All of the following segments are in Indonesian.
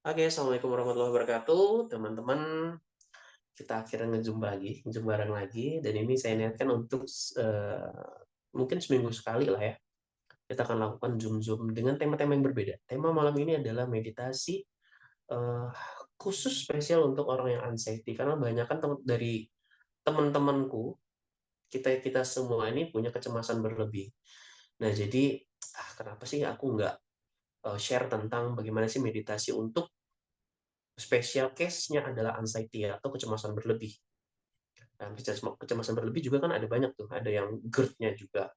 Oke, assalamualaikum warahmatullahi wabarakatuh, teman-teman. Kita akhirnya nge-zoom bareng lagi, dan ini saya niatkan untuk mungkin seminggu sekali lah ya. Kita akan lakukan zoom-zoom dengan tema-tema yang berbeda. Tema malam ini adalah meditasi eh, khusus spesial untuk orang yang anxiety, karena banyak kan dari teman-temanku, kita kita semua ini punya kecemasan berlebih. Nah, jadi kenapa sih aku nggak share tentang bagaimana sih meditasi untuk special case-nya adalah anxiety atau kecemasan berlebih. Dan kecemasan berlebih juga kan ada banyak tuh, ada yang GERD-nya juga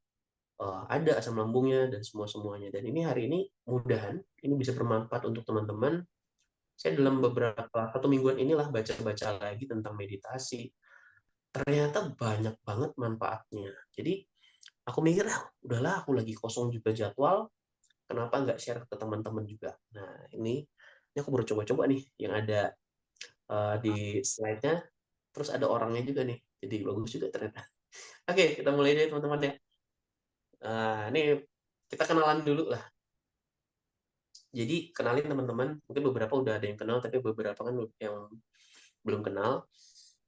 ada asam lambungnya dan semua-semuanya. Dan ini hari ini mudahan ini bisa bermanfaat untuk teman-teman. Saya dalam beberapa satu mingguan inilah baca-baca lagi tentang meditasi. Ternyata banyak banget manfaatnya. Jadi aku mikir, udahlah aku lagi kosong juga jadwal, kenapa nggak share ke teman-teman juga. Nah ini aku baru coba-coba nih yang ada di slide-nya, terus ada orangnya juga nih, jadi bagus juga ternyata. Oke, kita mulai deh teman-teman ya. Ini kita kenalan dulu lah. Jadi kenalin teman-teman, mungkin beberapa udah ada yang kenal, tapi beberapa kan yang belum kenal.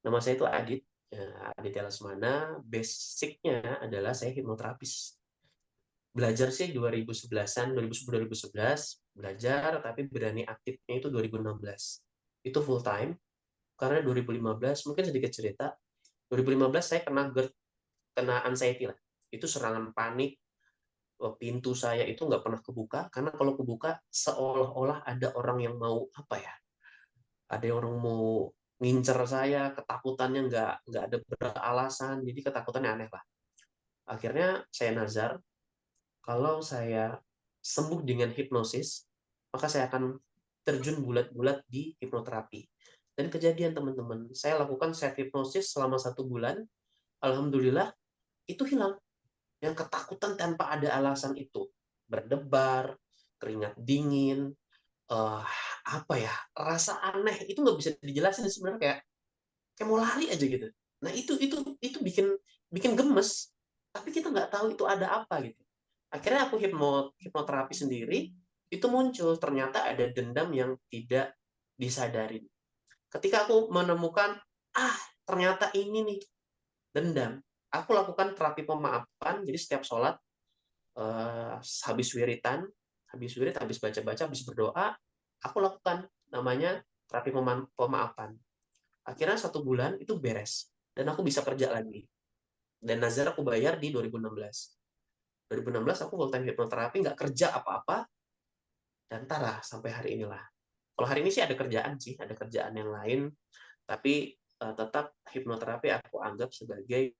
Nama saya itu Adit, ya, Aditya Lesmana. Basicnya adalah saya hipnoterapis. Belajar sih 2011-an, 2010-2011 belajar, tapi berani aktifnya itu 2016. Itu full time, karena 2015, mungkin sedikit cerita, 2015 saya kena anxiety lah. Itu serangan panik, pintu saya itu nggak pernah kebuka, karena kalau kebuka seolah-olah ada orang yang mau apa ya, ada orang mau ngincer saya, ketakutannya nggak ada beralasan, jadi ketakutannya aneh lah. Akhirnya saya nazar, kalau saya sembuh dengan hipnosis, maka saya akan terjun bulat-bulat di hipnoterapi. Dan kejadian teman-teman, saya lakukan self hipnosis selama 1 bulan, alhamdulillah itu hilang. Yang ketakutan tanpa ada alasan itu, berdebar, keringat dingin, eh, apa ya, rasa aneh itu nggak bisa dijelasin sebenarnya, kayak mau lari aja gitu. Nah itu bikin bikin gemes, tapi kita nggak tahu itu ada apa gitu. Akhirnya aku hipnoterapi sendiri, itu muncul ternyata ada dendam yang tidak disadarin. Ketika aku menemukan, ternyata ini nih dendam, aku lakukan terapi pemaafan. Jadi setiap sholat, eh, habis wiritan, habis wirid, habis baca-baca, habis berdoa, aku lakukan namanya terapi pemaafan. Akhirnya 1 bulan itu beres dan aku bisa kerja lagi. Dan nazar aku bayar di 2016. 2016 aku full time hipnoterapi, nggak kerja apa-apa, dan tarah sampai hari inilah. Kalau hari ini sih ada kerjaan sih, ada kerjaan yang lain, tapi tetap hipnoterapi aku anggap sebagai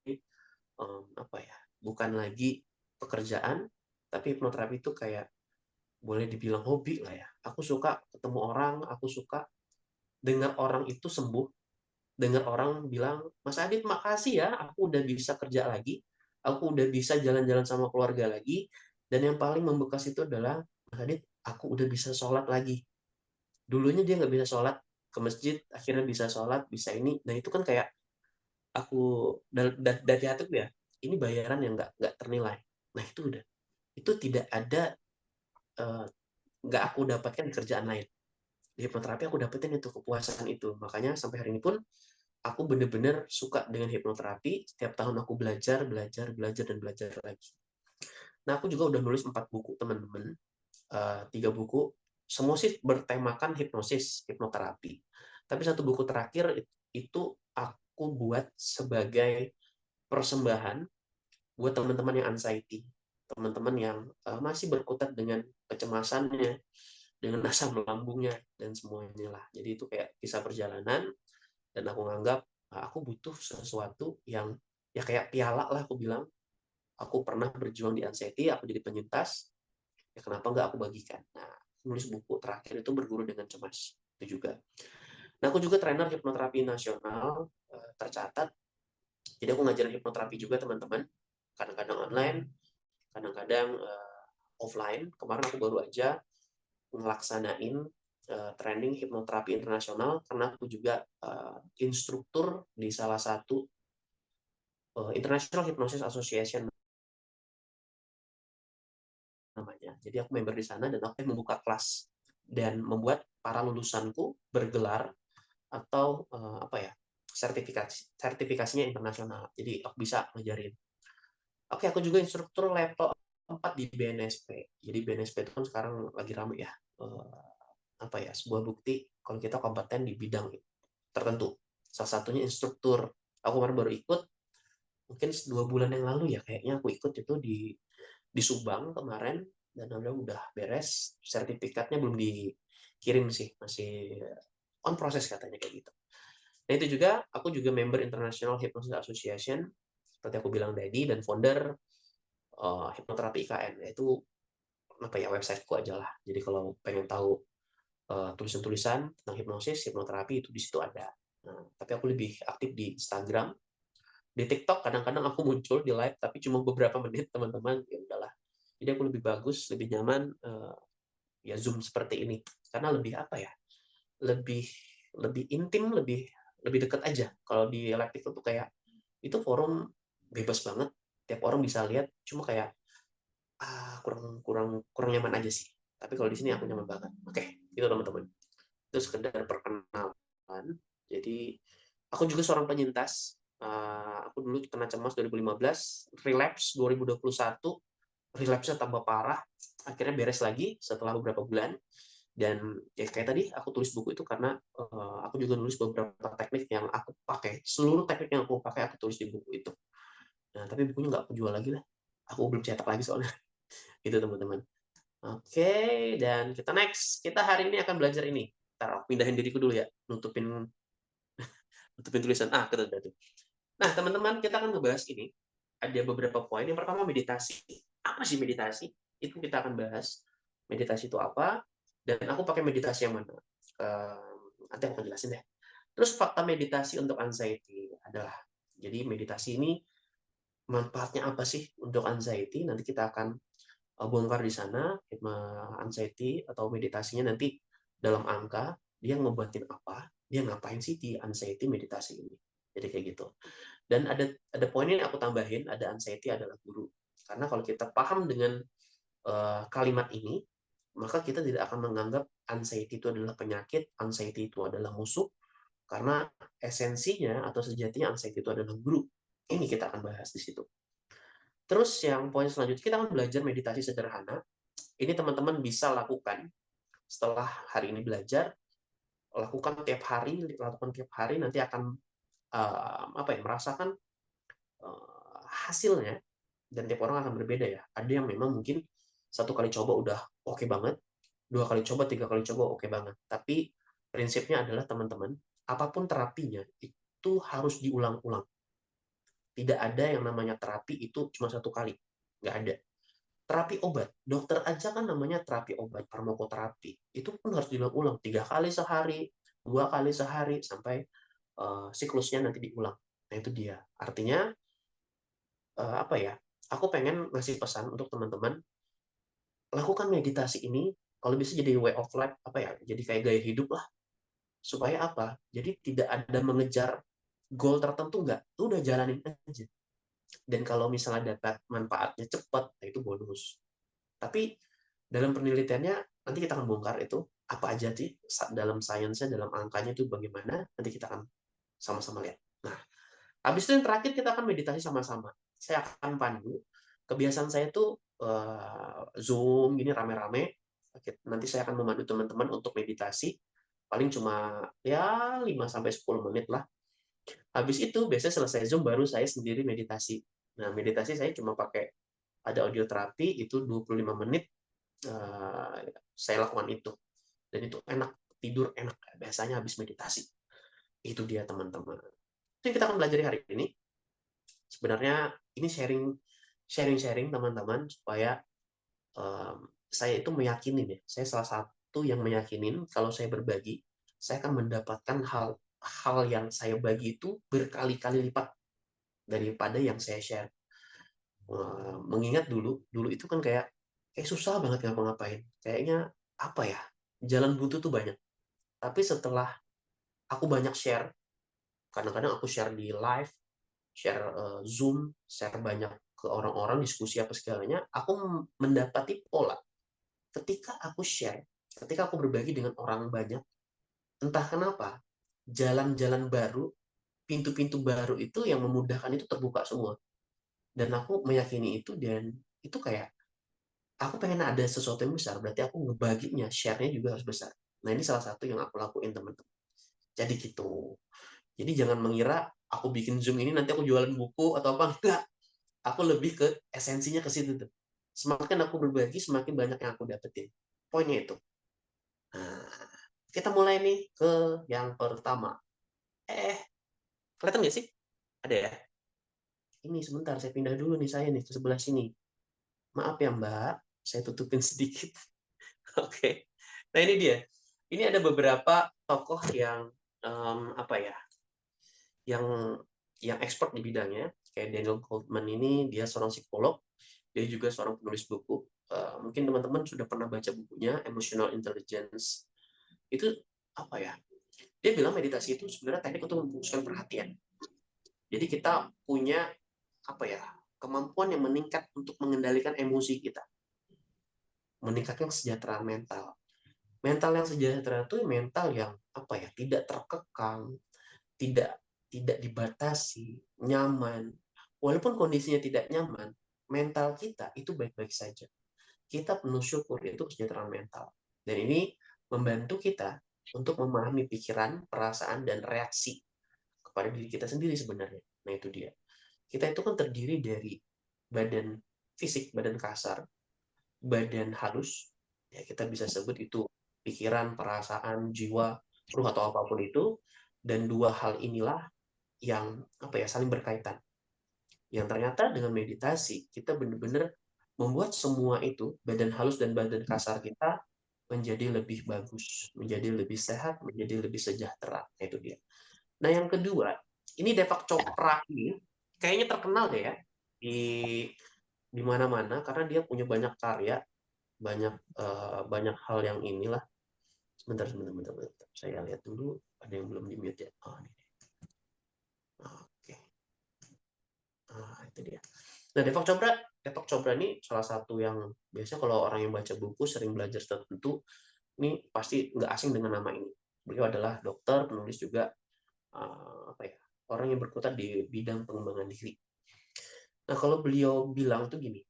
apa ya, bukan lagi pekerjaan, tapi hipnoterapi itu kayak boleh dibilang hobi lah ya. Aku suka ketemu orang, aku suka dengar orang itu sembuh, dengar orang bilang, Mas Adit makasih ya, aku udah bisa kerja lagi, aku udah bisa jalan-jalan sama keluarga lagi, dan yang paling membekas itu adalah, Mas Adit, aku udah bisa sholat lagi. Dulunya dia nggak bisa sholat, ke masjid, akhirnya bisa sholat, bisa ini. Nah itu kan kayak aku, dari hatiku ya, ini bayaran yang nggak ternilai. Nah itu udah, itu tidak ada, eh, nggak aku dapatkan di kerjaan lain. Di hipnoterapi aku dapetin itu kepuasan itu. Makanya sampai hari ini pun aku bener-bener suka dengan hipnoterapi. Setiap tahun aku belajar, belajar, belajar, dan belajar lagi. Nah, aku juga udah nulis 4 buku, teman-teman. 3 buku, semua sih bertemakan hipnosis, hipnoterapi. Tapi 1 buku terakhir itu aku buat sebagai persembahan buat teman-teman yang anxiety, teman-teman yang masih berkutat dengan kecemasannya, dengan asam lambungnya, dan semuanya lah. Jadi itu kayak kisah perjalanan, dan aku nganggap aku butuh sesuatu yang ya kayak piala lah, aku bilang aku pernah berjuang di anxiety, aku jadi penyintas, ya kenapa nggak aku bagikan. Nah, nulis buku terakhir itu berguru dengan cemas itu juga. Nah, aku juga trainer hipnoterapi nasional, tercatat. Jadi aku ngajarin hipnoterapi juga teman-teman, kadang-kadang online, kadang-kadang offline. Kemarin aku baru aja ngelaksanain training hipnoterapi internasional, karena aku juga instruktur di salah satu International Hypnosis Association namanya. Jadi aku member di sana dan aku membuka kelas. dan membuat para lulusanku bergelar atau sertifikasinya internasional. Jadi aku bisa ngajarin. Oke, aku juga instruktur level 4 di BNSP. Jadi BNSP itu kan sekarang lagi ramai ya. Sebuah bukti kalau kita kompeten di bidang tertentu. Salah satunya instruktur. Aku kemarin baru ikut, mungkin 2 bulan yang lalu ya kayaknya aku ikut itu di Subang kemarin, dan udah beres. Sertifikatnya belum dikirim sih, masih on proses katanya kayak gitu. Nah itu juga, aku juga member International Hypnosis Association, seperti aku bilang tadi, dan founder Hipnoterapi IKN. Itu websiteku aja lah. Jadi kalau pengen tahu tulisan-tulisan tentang hipnosis, hipnoterapi, itu di situ ada. Nah, tapi aku lebih aktif di Instagram, di TikTok kadang-kadang aku muncul di live, tapi cuma beberapa menit teman-teman, ya udahlah. Jadi aku lebih bagus, lebih nyaman ya Zoom seperti ini, karena lebih lebih lebih intim, lebih lebih dekat aja. Kalau di live itu tuh kayak itu forum bebas banget, tiap orang bisa lihat, cuma kayak kurang kurang kurang nyaman aja sih. Tapi kalau di sini aku nyaman banget. Oke, itu teman-teman. Itu sekedar perkenalan. Jadi aku juga seorang penyintas. Aku dulu kena cemas 2015, relapse 2021, relapse-nya tambah parah. Akhirnya beres lagi setelah beberapa bulan. Dan ya kayak tadi aku tulis buku itu karena aku juga nulis beberapa teknik yang aku pakai. Seluruh teknik yang aku pakai aku tulis di buku itu. Nah, tapi bukunya nggak aku jual lagi lah. Aku belum cetak lagi soalnya. Itu teman-teman. Oke, dan kita next. Kita hari ini akan belajar ini. Ntar aku pindahin diriku dulu ya, nutupin nutupin tulisan. Ketemu. Nah, teman-teman, kita akan ngebahas ini. Ada beberapa poin. Yang pertama, meditasi. Apa sih meditasi? Itu kita akan bahas. Meditasi itu apa? Dan aku pakai meditasi yang mana? Nanti aku akan jelasin deh. Terus fakta meditasi untuk anxiety adalah, jadi meditasi ini manfaatnya apa sih untuk anxiety? Nanti kita akan bongkar di sana. Anxiety atau meditasinya nanti dalam angka, dia ngebuatin apa, dia ngapain sih di anxiety meditasi ini. Jadi kayak gitu. Dan ada poin yang aku tambahin, ada anxiety adalah guru. Karena kalau kita paham dengan kalimat ini, maka kita tidak akan menganggap anxiety itu adalah penyakit, anxiety itu adalah musuh, karena esensinya atau sejatinya anxiety itu adalah guru. Ini kita akan bahas di situ. Terus yang poin selanjutnya, kita akan belajar meditasi sederhana. Ini teman-teman bisa lakukan setelah hari ini belajar, lakukan tiap hari, nanti akan merasakan hasilnya, dan tiap orang akan berbeda ya. Ada yang memang mungkin 1 kali coba udah oke banget, 2 kali coba, 3 kali coba oke banget. Tapi prinsipnya adalah teman-teman, apapun terapinya itu harus diulang-ulang. Tidak ada yang namanya terapi itu cuma 1 kali, nggak ada. Terapi obat, dokter aja kan namanya terapi obat, farmakoterapi. Itu pun harus diulang-ulang 3 kali sehari, 2 kali sehari, sampai siklusnya nanti diulang. Nah itu dia. Artinya aku pengen ngasih pesan untuk teman-teman, lakukan meditasi ini kalau bisa jadi way of life, jadi kayak gaya hidup lah. Supaya apa? Jadi tidak ada mengejar goal tertentu, nggak, itu udah jalanin aja. Dan kalau misalnya dapat manfaatnya cepat, nah itu bonus. Tapi dalam penelitiannya nanti kita akan bongkar itu apa aja sih dalam sainsnya, dalam angkanya itu bagaimana, nanti kita akan sama-sama lihat. Nah, habis itu yang terakhir kita akan meditasi sama-sama. Saya akan pandu. Kebiasaan saya itu Zoom gini rame-rame. Nanti saya akan memandu teman-teman untuk meditasi. Paling cuma ya 5-10 menit lah. Habis itu biasanya selesai Zoom baru saya sendiri meditasi. Nah, meditasi saya cuma pakai ada audio terapi itu 25 menit, saya lakukan itu. Dan itu enak, tidur enak biasanya habis meditasi. Itu dia teman-teman. Itu yang kita akan belajar hari ini. Sebenarnya ini sharing teman-teman, supaya saya itu meyakinin ya. Saya salah satu yang meyakinin kalau saya berbagi, saya akan mendapatkan hal yang saya bagi itu berkali-kali lipat daripada yang saya share. Mengingat dulu itu kan kayak susah banget ngapa-ngapain. Kayaknya jalan buntu tuh banyak. Tapi setelah aku banyak share, kadang-kadang aku share di live, share Zoom, share banyak ke orang-orang, diskusi apa segalanya, aku mendapati pola. Ketika aku share, ketika aku berbagi dengan orang banyak, entah kenapa, jalan-jalan baru, pintu-pintu baru itu yang memudahkan itu terbuka semua. Dan aku meyakini itu, dan itu kayak, aku pengen ada sesuatu yang besar, berarti aku ngebaginya, share-nya juga harus besar. Nah, ini salah satu yang aku lakuin, teman-teman. Jadi gitu. Jadi jangan mengira aku bikin Zoom ini nanti aku jualan buku atau apa, enggak. Aku lebih ke esensinya ke situ tuh. Semakin aku berbagi, semakin banyak yang aku dapetin. Poinnya itu. Nah, kita mulai nih ke yang pertama. Kelihatan nggak sih? Ada ya? Ini sebentar, saya pindah dulu nih, saya nih ke sebelah sini. Maaf ya Mbak, saya tutupin sedikit. Oke. Nah ini dia. Ini ada beberapa tokoh yang apa ya? Yang expert di bidangnya. Kayak Daniel Goldman ini, dia seorang psikolog, dia juga seorang penulis buku. Mungkin teman-teman sudah pernah baca bukunya Emotional Intelligence. Itu apa ya? Dia bilang meditasi itu sebenarnya teknik untuk memfokuskan perhatian. Jadi kita punya apa ya? Kemampuan yang meningkat untuk mengendalikan emosi kita, meningkatkan kesejahteraan mental. Mental yang sejahtera itu mental yang apa ya? Tidak terkekang, tidak tidak dibatasi, nyaman. Walaupun kondisinya tidak nyaman, mental kita itu baik-baik saja. Kita penuh syukur, itu kesejahteraan mental. Dan ini membantu kita untuk memahami pikiran, perasaan, dan reaksi kepada diri kita sendiri sebenarnya. Nah itu dia. Kita itu kan terdiri dari badan fisik, badan kasar, badan halus. Ya kita bisa sebut itu pikiran, perasaan, jiwa, ruh atau apapun itu. Dan dua hal inilah yang apa ya saling berkaitan. Yang ternyata dengan meditasi kita benar-benar membuat semua itu, badan halus dan badan kasar kita, menjadi lebih bagus, menjadi lebih sehat, menjadi lebih sejahtera. Itu dia. Nah yang kedua, ini Deepak Chopra ini kayaknya terkenal deh ya di mana-mana karena dia punya banyak karya, banyak banyak hal yang inilah. Sebentar. Saya lihat dulu, ada yang belum di mute ya. Oh, ini. Oke. Itu dia. Nah, Deepak Chopra ini salah satu yang biasanya kalau orang yang baca buku sering belajar tertentu, ini pasti nggak asing dengan nama ini. Beliau adalah dokter, penulis juga, apa ya, orang yang berkutat di bidang pengembangan diri. Nah, kalau beliau bilang tuh gini,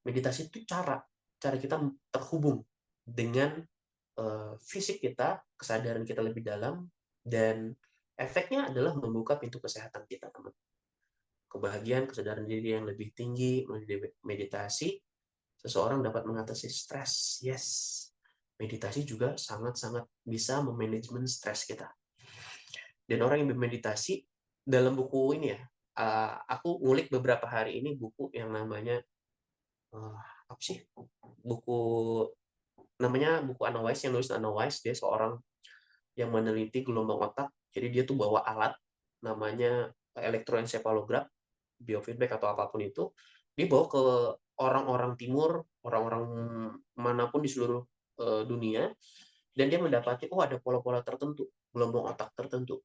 meditasi itu cara kita terhubung dengan fisik kita, kesadaran kita lebih dalam, dan efeknya adalah membuka pintu kesehatan kita, teman. Kebahagiaan, kesadaran diri yang lebih tinggi, melalui meditasi, seseorang dapat mengatasi stres. Yes, meditasi juga sangat-sangat bisa memanajemen stres kita. Dan orang yang bermeditasi, dalam buku ini ya, aku ngulik beberapa hari ini buku yang namanya apa sih? Buku namanya buku Anna Weiss, yang nulis Anna Weiss. Dia seorang yang meneliti gelombang otak. Jadi dia tuh bawa alat namanya elektroencephalograph, biofeedback atau apapun itu, dibawa ke orang-orang timur, orang-orang manapun di seluruh dunia, dan dia mendapati ada pola-pola tertentu, gelombang otak tertentu.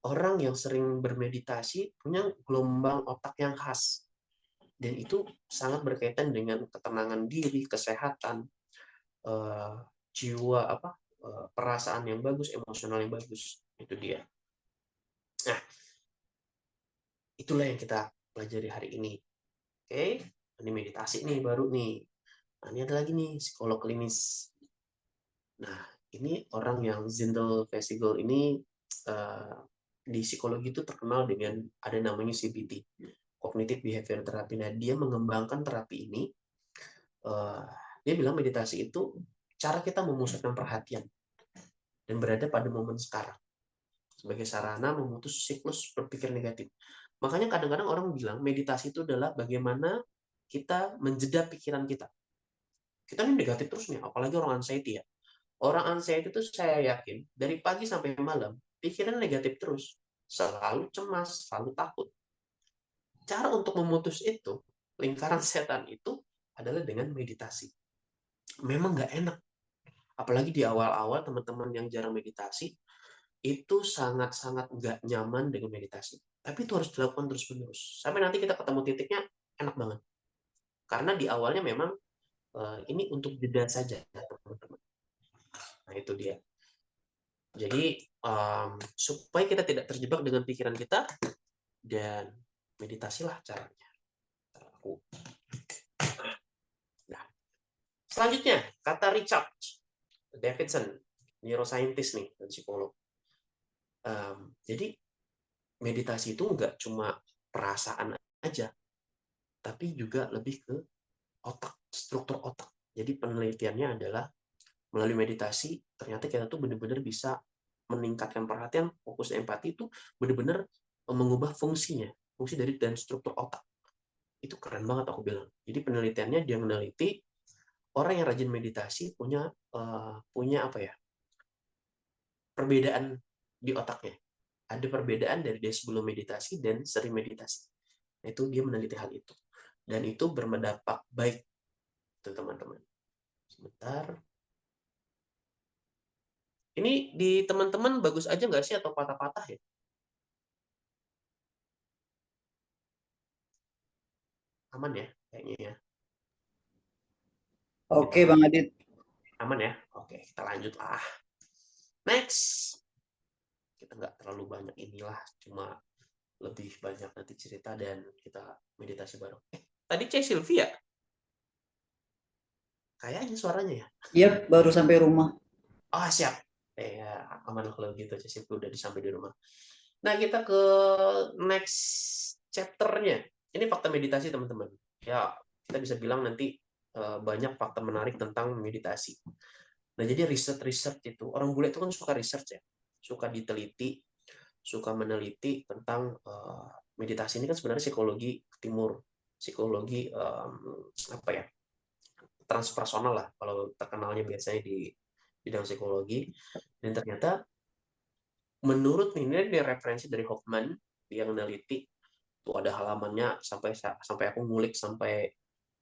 Orang yang sering bermeditasi punya gelombang otak yang khas, dan itu sangat berkaitan dengan ketenangan diri, kesehatan, eh, jiwa, perasaan yang bagus, emosional yang bagus. Itu dia. Nah, itulah yang kita pelajari hari ini. Oke, ini meditasi nih baru nih. Nah, ini ada lagi nih psikolog klinis. Nah, ini orang yang Zindel Vesigel ini di psikologi itu terkenal dengan ada namanya CBT, Cognitive Behavior Therapy. Nah, dia mengembangkan terapi ini. Dia bilang meditasi itu cara kita memusatkan perhatian dan berada pada momen sekarang sebagai sarana memutus siklus berpikir negatif. Makanya kadang-kadang orang bilang meditasi itu adalah bagaimana kita menjeda pikiran kita. Kita ini negatif terus nih, apalagi orang anxiety ya. Orang anxiety itu saya yakin dari pagi sampai malam pikiran negatif terus, selalu cemas, selalu takut. Cara untuk memutus itu, lingkaran setan itu adalah dengan meditasi. Memang nggak enak, apalagi di awal-awal teman-teman yang jarang meditasi, itu sangat-sangat nggak nyaman dengan meditasi. Tapi itu harus dilakukan terus-menerus. Sampai nanti kita ketemu titiknya, enak banget. Karena di awalnya memang ini untuk jeda saja, teman-teman. Nah, itu dia. Jadi, supaya kita tidak terjebak dengan pikiran kita, dan meditasilah caranya. Aku. Nah, selanjutnya, kata Richard Davidson, neuroscientist nih, dan psikolog. Jadi, meditasi itu nggak cuma perasaan aja, tapi juga lebih ke otak, struktur otak. Jadi penelitiannya adalah melalui meditasi, ternyata kita tuh benar-benar bisa meningkatkan perhatian, fokus empati itu benar-benar mengubah fungsinya, fungsi dari dan struktur otak. Itu keren banget aku bilang. Jadi penelitiannya dia meneliti orang yang rajin meditasi punya apa ya? Perbedaan di otaknya. Ada perbedaan dari dia sebelum meditasi dan sering meditasi. Nah, itu dia meneliti hal itu. Dan itu berdampak baik, tuh teman-teman. Sebentar. Ini di teman-teman bagus aja nggak sih atau patah-patah ya? Aman ya, kayaknya ya. Kita Oke Bang Adit. aman ya. Oke, kita lanjut lah. Next. Kita nggak terlalu banyak inilah, cuma lebih banyak nanti cerita dan kita meditasi bareng. Tadi C Sylvia, kayaknya suaranya ya. Iya, baru sampai rumah. Oh, siap. Ya, aman kalau gitu, C Sylvia udah sampai di rumah. Nah, kita ke next chapter-nya. Ini fakta meditasi, teman-teman. Ya, kita bisa bilang nanti banyak fakta menarik tentang meditasi. Nah, jadi riset-riset itu, orang bule itu kan suka research ya, suka diteliti, suka meneliti tentang meditasi. Ini kan sebenarnya psikologi timur, psikologi apa ya, transpersonal lah, kalau terkenalnya biasanya di bidang psikologi. Dan ternyata menurut ini referensi dari Hoffman, yang meneliti tuh ada halamannya sampai aku ngulik sampai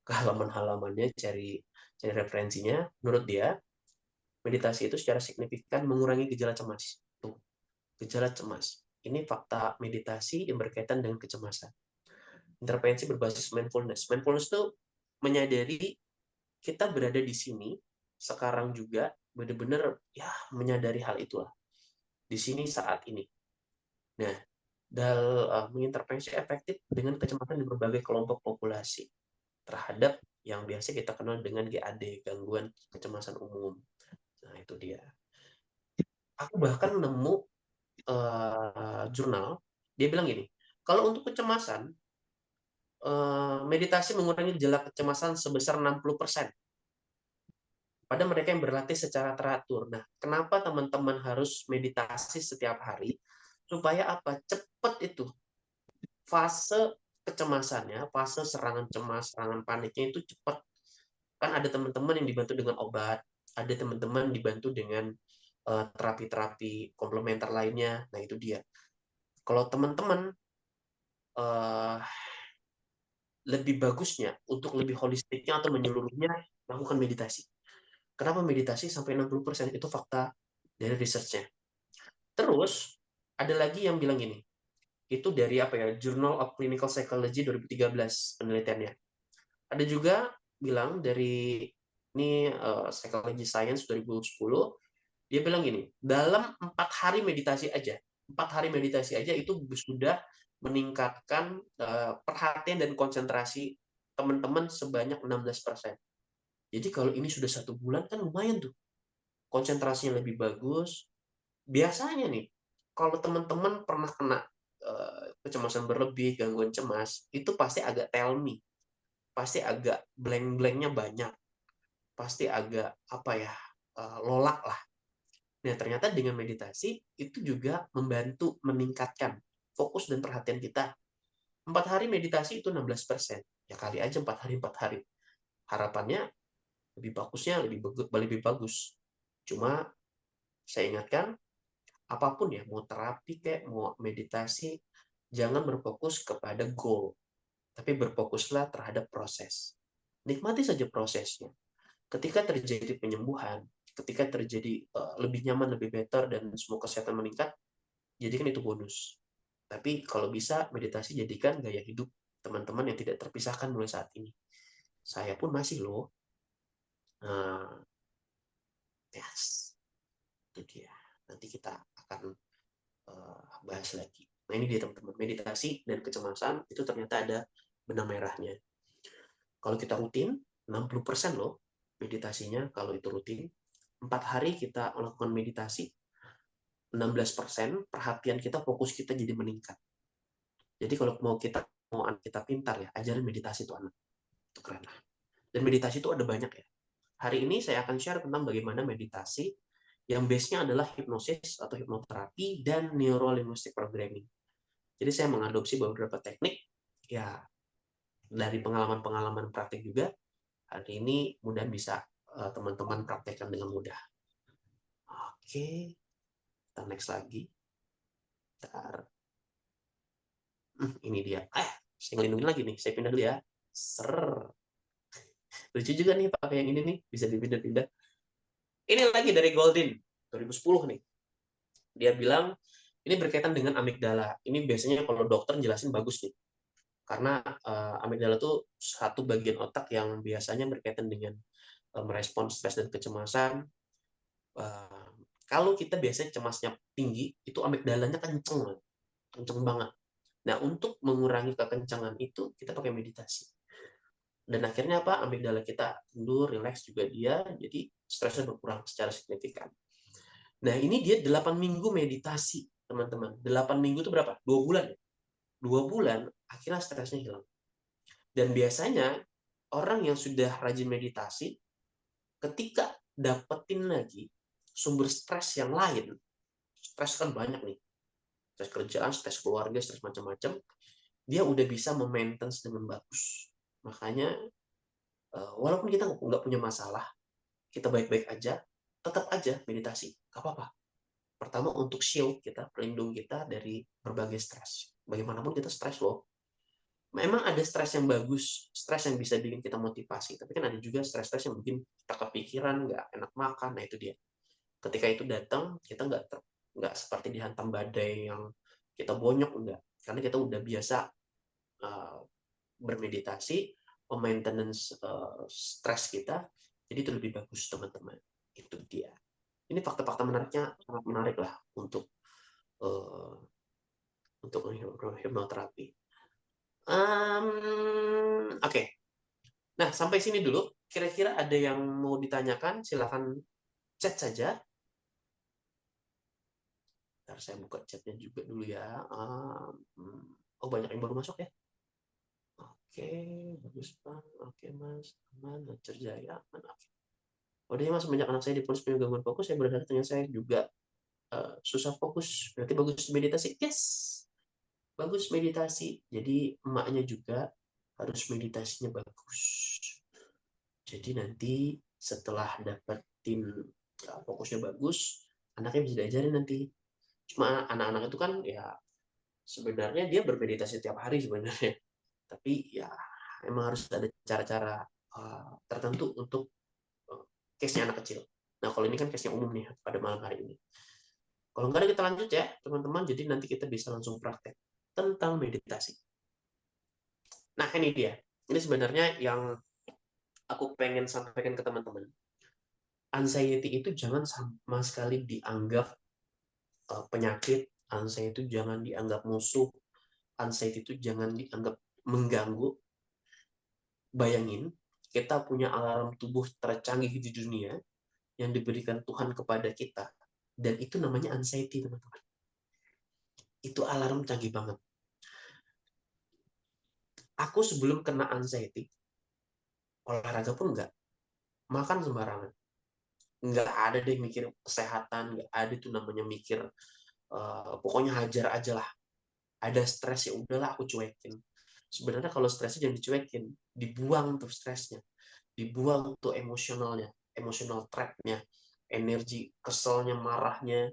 ke halaman-halamannya, cari referensinya. Menurut dia, meditasi itu secara signifikan mengurangi gejala cemas. Tuh, gejala cemas. Ini fakta meditasi yang berkaitan dengan kecemasan. Intervensi berbasis mindfulness. Mindfulness itu menyadari kita berada di sini sekarang juga, benar-benar ya menyadari hal itulah di sini saat ini. Nah, mengintervensi efektif dengan kecemasan di berbagai kelompok populasi terhadap yang biasa kita kenal dengan GAD, gangguan kecemasan umum. Nah, itu dia. Aku bahkan nemu jurnal, dia bilang gini, kalau untuk kecemasan, meditasi mengurangi gejala kecemasan sebesar 60% pada mereka yang berlatih secara teratur. Nah, kenapa teman-teman harus meditasi setiap hari? Supaya apa? Cepat itu fase kecemasannya, fase serangan cemas, serangan paniknya itu cepat. Kan ada teman-teman yang dibantu dengan obat, ada teman-teman dibantu dengan terapi-terapi komplementer lainnya. Nah, itu dia. Kalau teman-teman lebih bagusnya untuk lebih holistiknya atau menyeluruhnya, lakukan meditasi. Kenapa meditasi sampai 60%? Itu fakta dari research-nya. Terus ada lagi yang bilang gini, itu dari apa ya, Journal of Clinical Psychology 2013 penelitiannya. Ada juga bilang dari ini Psychology Science 2010, dia bilang gini, dalam 4 hari meditasi aja itu sudah meningkatkan perhatian dan konsentrasi teman-teman sebanyak 16%. Jadi kalau ini sudah 1 bulan kan lumayan tuh, konsentrasinya lebih bagus. Biasanya nih, kalau teman-teman pernah kena kecemasan berlebih, gangguan cemas, itu pasti agak tell me, pasti agak blank-blanknya banyak, pasti agak apa ya, lolak lah. Nah, ternyata dengan meditasi itu juga membantu meningkatkan fokus dan perhatian kita. 4 hari meditasi itu 16%. Ya kali aja 4 hari 4 hari. Harapannya lebih bagusnya lebih bagus. Cuma saya ingatkan, apapun ya, mau terapi kayak mau meditasi, jangan berfokus kepada goal, tapi berfokuslah terhadap proses. Nikmati saja prosesnya. Ketika terjadi penyembuhan, ketika terjadi lebih nyaman, lebih better, dan semua kesehatan meningkat, jadikan itu bonus. Tapi kalau bisa, meditasi jadikan gaya hidup teman-teman yang tidak terpisahkan mulai saat ini. Saya pun masih loh. Yes. Itu dia. Nanti kita akan bahas lagi. Nah ini dia teman-teman, meditasi dan kecemasan itu ternyata ada benang merahnya. Kalau kita rutin, 60% loh meditasinya kalau itu rutin. 4 hari kita melakukan meditasi, 16% perhatian kita, fokus kita jadi meningkat. Jadi kalau mau anak kita pintar ya, ajarin meditasi itu anak. Itu keren lah. Dan meditasi itu ada banyak ya. Hari ini saya akan share tentang bagaimana meditasi yang base-nya adalah hipnosis atau hipnoterapi dan neuro-linguistic programming. Jadi saya mengadopsi beberapa teknik ya dari pengalaman-pengalaman praktik juga. Hari ini mudah bisa teman-teman praktekkan dengan mudah. Oke, kita next lagi. Bentar. Ini dia. Saya ngelindungin lagi nih. Saya pindah dulu ya. Ser. Lucu juga nih pakai yang ini nih. Bisa dipindah-pindah. Ini lagi dari Goldin. 2010 nih. Dia bilang, ini berkaitan dengan amigdala. Ini biasanya kalau dokter jelasin bagus nih. Karena amigdala itu satu bagian otak yang biasanya berkaitan dengan merespon stres dan kecemasan. Kalau kita biasanya cemasnya tinggi, itu amigdalanya kenceng banget. Nah, untuk mengurangi kekencangan itu, kita pakai meditasi. Dan akhirnya apa? Amigdala kita mundur, relax juga dia, jadi stresnya berkurang secara signifikan. Nah, ini dia 8 minggu meditasi, teman-teman. 8 minggu itu berapa? 2 bulan. 2 bulan, akhirnya stresnya hilang. Dan biasanya, orang yang sudah rajin meditasi, ketika dapetin lagi sumber stres yang lain, stres kan banyak nih, stres kerjaan, stres keluarga, stres macam-macam, dia udah bisa memaintain dengan bagus. Makanya walaupun kita nggak punya masalah, kita baik-baik aja, tetap aja meditasi, nggak apa-apa. Pertama untuk shield kita, pelindung kita dari berbagai stres. Bagaimanapun kita stres loh. Memang ada stres yang bagus, stres yang bisa bikin kita motivasi, tapi kan ada juga stres-stres yang bikin kita kepikiran, nggak enak makan, nah itu dia. Ketika itu datang, kita nggak seperti dihantam badai yang kita bonyok, enggak. Karena kita udah biasa bermeditasi, maintenance stres kita, jadi itu lebih bagus teman-teman. Itu dia. Ini fakta-fakta menariknya sangat menarik lah uh, untuk hipnoterapi. Oke. Nah, sampai sini dulu. Kira-kira ada yang mau ditanyakan? Silahkan chat saja. Ntar saya buka chatnya juga dulu ya. Oh, banyak yang baru masuk ya. Oke, bagus Pak. Oke Mas, aman, lancar jaya, aman. Oke. Oh dia Mas, semenjak anak saya diponis punya gangguan fokus, saya berharap dengan saya juga susah fokus. Berarti bagus meditasi. Yes, bagus meditasi. Jadi emaknya juga harus meditasinya bagus. Jadi nanti setelah dapetin fokusnya bagus, anaknya bisa diajarin nanti. Cuma anak-anak itu kan ya sebenarnya dia bermeditasi tiap hari sebenarnya. Tapi ya emang harus ada cara-cara tertentu untuk case-nya anak kecil. Nah, kalau ini kan case-nya umum nih pada malam hari ini. Kalau nggak ada kita lanjut ya, teman-teman. Jadi nanti kita bisa langsung praktek tentang meditasi. Nah, ini dia. Ini sebenarnya yang aku pengen sampaikan ke teman-teman. Anxiety itu jangan sama sekali dianggap penyakit. Anxiety itu jangan dianggap musuh. Anxiety itu jangan dianggap mengganggu. Bayangin, kita punya alarm tubuh tercanggih di dunia yang diberikan Tuhan kepada kita. Dan itu namanya anxiety, teman-teman. Itu alarm canggih banget. Aku sebelum kena anxiety, olahraga pun enggak. Makan sembarangan. Enggak ada deh mikir kesehatan, enggak ada tuh namanya mikir, pokoknya hajar aja lah. Ada stres, ya udahlah aku cuekin. Sebenarnya kalau stresnya jangan dicuekin, dibuang tuh stresnya. Dibuang tuh emosionalnya, emosional trap-nya, energi keselnya, marahnya,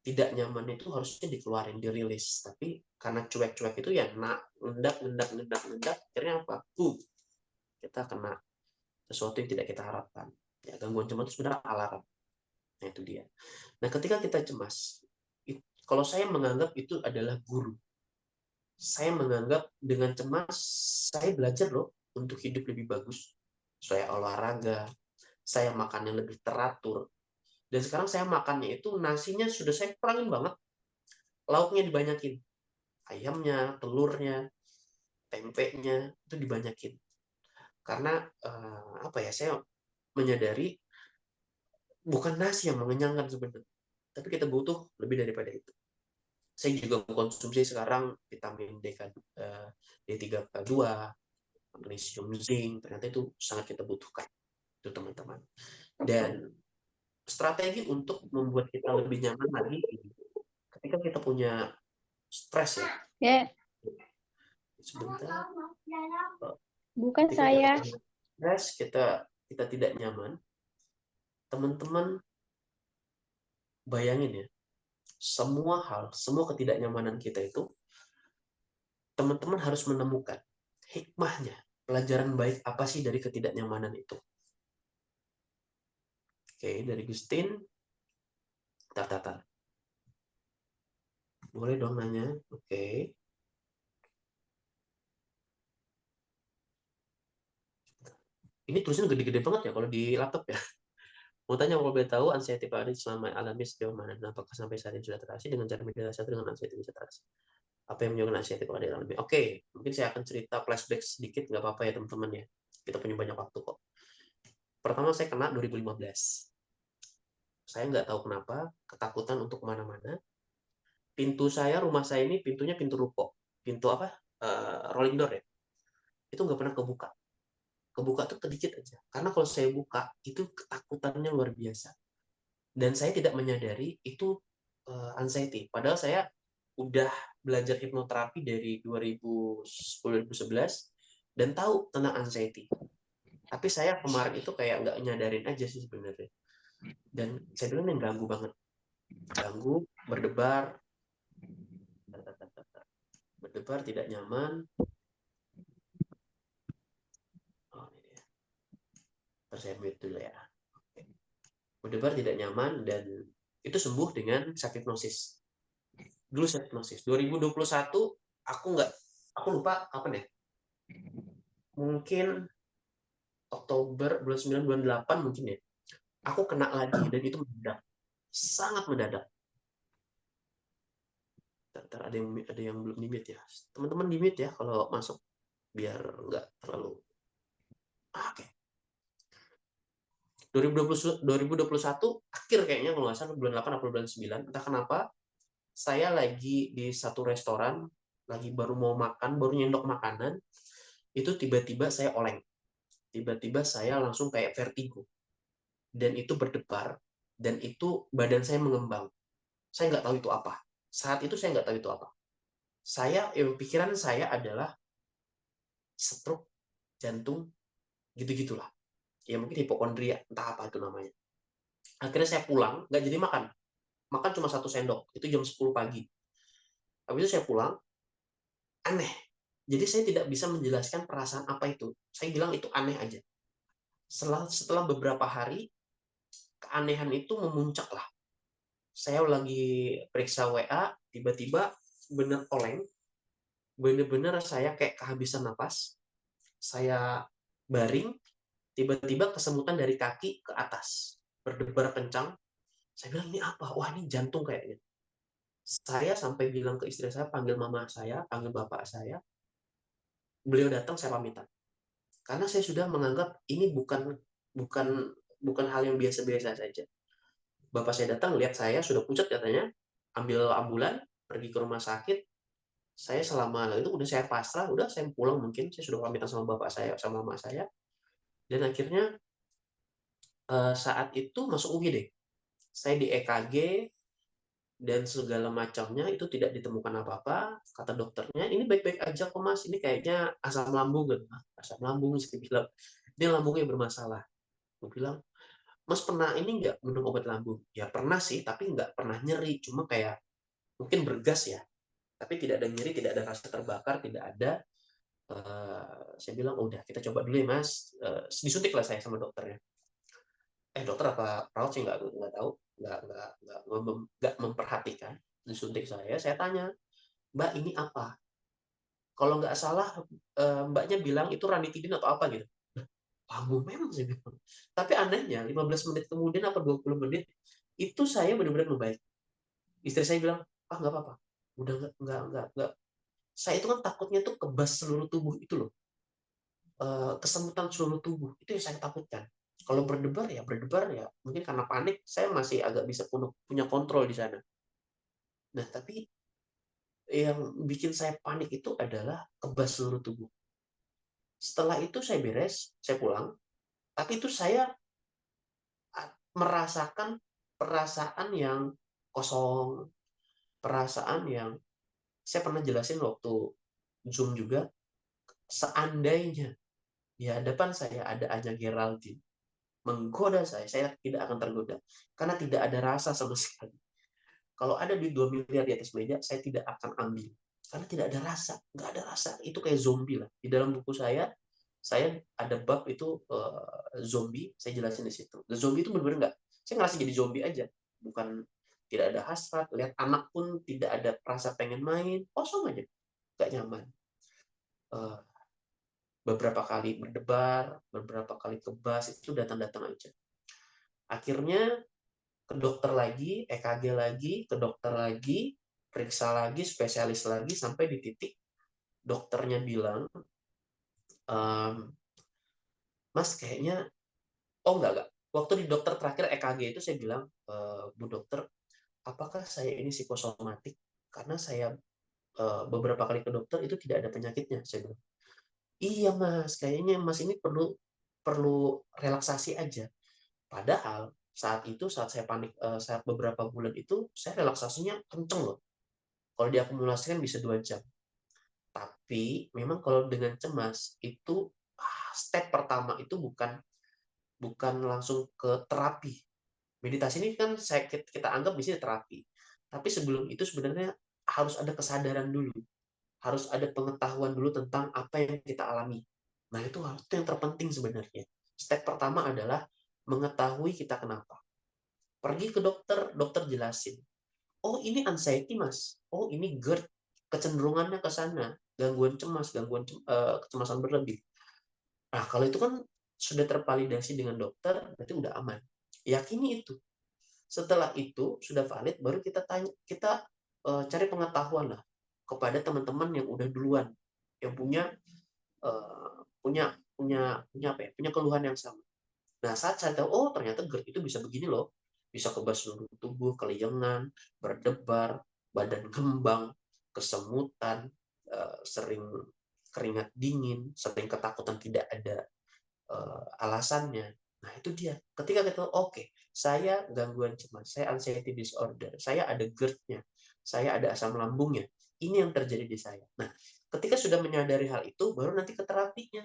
tidak nyaman itu harusnya dikeluarin, dirilis. Tapi karena cuek-cuek itu ya ngendak, akhirnya apa? Kita kena sesuatu yang tidak kita harapkan. Ya, gangguan cemas itu sebenarnya alarm. Nah, itu dia. Nah, ketika kita cemas, kalau saya menganggap itu adalah guru. Saya menganggap dengan cemas, saya belajar loh untuk hidup lebih bagus. Saya olahraga, saya makan yang lebih teratur, Dan sekarang saya makannya itu nasinya sudah saya kurangin banget, lauknya dibanyakin, ayamnya, telurnya, tempenya itu dibanyakin. Karena apa ya, saya menyadari bukan nasi yang mengenyangkan sebenarnya, tapi kita butuh lebih daripada itu. Saya juga konsumsi sekarang vitamin D3K2, magnesium, zinc, ternyata itu sangat kita butuhkan, itu teman-teman. Dan strategi untuk membuat kita lebih nyaman lagi, ketika kita punya stres ya, sebentar, Bukan ketika kita saya. punya stres, kita tidak nyaman, teman-teman bayangin ya, semua ketidaknyamanan kita itu, teman-teman harus menemukan hikmahnya, pelajaran baik apa sih dari ketidaknyamanan itu. Oke, dari Gustin, tar. Boleh dong nanya. Oke. Ini tulisannya gede-gede banget ya kalau di laptop ya. Mau tanya, kalau boleh tahu anxiety Pak Adit selama alami sejauh mana? Dan apakah sampai saat ini sudah terasi dengan cara meditasi dengan anxiety bisa terasi? Apa yang menyebabkan anxiety Pak Adit alami? Oke, mungkin saya akan cerita flashback sedikit, nggak apa-apa ya teman-teman ya. Kita punya banyak waktu kok. Pertama saya kena 2015. Saya nggak tahu kenapa, ketakutan untuk kemana-mana. Rumah saya ini pintunya pintu ruko. Pintu apa? Rolling door ya. Itu nggak pernah kebuka tuh sedikit aja. Karena kalau saya buka, itu ketakutannya luar biasa. Dan saya tidak menyadari itu anxiety. Padahal saya udah belajar hipnoterapi dari 2010-2011 dan tahu tentang anxiety. Tapi saya kemarin itu kayak nggak nyadarin aja sih sebenarnya. Dan saya bilang ini ganggu banget. Ganggu, berdebar, tidak nyaman. Oh, ini dia. Terus saya mute dulu ya. Berdebar, tidak nyaman, dan itu sembuh dengan self hipnosis. Dulu self hipnosis 2021, aku lupa kapan ya, mungkin Oktober bulan 9 bulan 8 mungkin ya, aku kena lagi, dan itu mendadak, sangat mendadak. Ada yang belum di mute ya, teman-teman di mute ya kalau masuk biar nggak terlalu. Oke. 2021 akhir kayaknya, kalau nggak salah bulan 8 atau bulan 9, entah kenapa saya lagi di satu restoran, lagi baru mau makan, baru nyendok makanan, itu tiba-tiba saya oleng. Tiba-tiba saya langsung kayak vertigo. Dan itu berdebar, dan itu badan saya mengembang. Saya nggak tahu itu apa. Saat itu saya nggak tahu itu apa. Pikiran saya adalah stroke, jantung, gitu-gitulah. Ya mungkin hipokondria, entah apa itu namanya. Akhirnya saya pulang, nggak jadi makan. Makan cuma 1 sendok, itu jam 10 pagi. Habis itu saya pulang, aneh. Jadi saya tidak bisa menjelaskan perasaan apa itu. Saya bilang itu aneh aja. Setelah beberapa hari, keanehan itu memuncak lah. Saya lagi periksa WA, tiba-tiba bener oleng, bener-bener saya kayak kehabisan napas. Saya baring, tiba-tiba kesemutan dari kaki ke atas, berdebar kencang. Saya bilang, ini apa? Wah, ini jantung kayaknya. Saya sampai bilang ke istri saya, panggil mama saya, panggil bapak saya. Beliau datang, saya pamitan. Karena saya sudah menganggap ini bukan bukan bukan hal yang biasa-biasa saja. Bapak saya datang, lihat saya sudah pucat katanya, ambil ambulan, pergi ke rumah sakit. Saya selama itu udah saya pasrah, udah saya pulang, mungkin saya sudah pamitan sama bapak saya, sama mama saya. Dan akhirnya saat itu masuk UGD. Saya di EKG dan segala macamnya itu tidak ditemukan apa-apa. Kata dokternya, ini baik-baik aja kok mas, ini kayaknya asam lambung kan. Asam lambung, saya bilang, ini lambungnya bermasalah. Gue bilang, mas pernah ini nggak minum obat lambung? Ya pernah sih, tapi nggak pernah nyeri, cuma kayak mungkin bergas ya. Tapi tidak ada nyeri, tidak ada rasa terbakar, tidak ada. Saya bilang, oh, udah kita coba dulu ya mas. Disuntik lah saya sama dokternya. Dokter apa perawat sih nggak tahu, nggak memperhatikan. Disuntik saya tanya, mbak ini apa? Kalau nggak salah mbaknya bilang itu ranitidin atau apa gitu. Lambung memang, saya bilang. Tapi anehnya 15 menit kemudian apa 20 menit itu saya benar-benar membaik. Istri saya bilang, ah nggak apa-apa, udah nggak. Saya itu kan takutnya tuh kebas seluruh tubuh itu loh, kesemutan seluruh tubuh itu yang saya takutkan. Kalau berdebar ya mungkin karena panik saya masih agak bisa punya kontrol di sana. Nah tapi yang bikin saya panik itu adalah kebas seluruh tubuh. Setelah itu saya beres, saya pulang, tapi itu saya merasakan perasaan yang kosong, perasaan yang saya pernah jelasin waktu Zoom juga, seandainya di hadapan saya ada Anya Geraldine menggoda saya tidak akan tergoda karena tidak ada rasa sama sekali. Kalau ada duit 2 miliar di atas meja, saya tidak akan ambil karena tidak ada rasa, nggak ada rasa. Itu kayak zombie lah. Di dalam buku saya ada bab itu zombie, saya jelasin di situ. The zombie itu benar-benar nggak, saya ngerasa jadi zombie aja, bukan tidak ada hasrat, lihat anak pun tidak ada rasa pengen main, kosong aja, nggak nyaman. Beberapa kali berdebar, beberapa kali kebas, itu datang-datang aja. Akhirnya ke dokter lagi, EKG lagi, ke dokter lagi, periksa lagi, spesialis lagi, sampai di titik dokternya bilang, Mas kayaknya, oh enggak. Waktu di dokter terakhir EKG itu saya bilang, Bu dokter, apakah saya ini psikosomatik? Karena saya beberapa kali ke dokter itu tidak ada penyakitnya, saya bilang. Iya mas, kayaknya mas ini perlu perlu relaksasi aja. Padahal saat saya panik, saat beberapa bulan itu saya relaksasinya kenceng loh. Kalau diakumulasikan bisa 2 jam. Tapi memang kalau dengan cemas itu step pertama itu bukan bukan langsung ke terapi. Meditasi ini kan kita anggap di sini terapi. Tapi sebelum itu sebenarnya harus ada kesadaran dulu. Harus ada pengetahuan dulu tentang apa yang kita alami. Nah, itu yang terpenting sebenarnya. Step pertama adalah mengetahui kita kenapa. Pergi ke dokter, dokter jelasin. Oh, ini anxiety, Mas. Oh, ini GERD. Kecenderungannya ke sana. Gangguan cemas, kecemasan berlebih. Nah, kalau itu kan sudah tervalidasi dengan dokter, berarti udah aman. Yakini itu. Setelah itu sudah valid, baru kita cari pengetahuan lah kepada teman-teman yang udah duluan, yang punya punya keluhan yang sama. Nah, saat saya tahu, oh ternyata GERD itu bisa begini loh, bisa kebas seluruh tubuh, keliengan, berdebar, badan kembang, kesemutan, sering keringat dingin, sering ketakutan tidak ada alasannya. Nah, itu dia. Ketika kita oke, saya gangguan cemas, saya anxiety disorder, saya ada GERD-nya, saya ada asam lambungnya. Ini yang terjadi di saya. Nah, ketika sudah menyadari hal itu, baru nanti ke terapinya.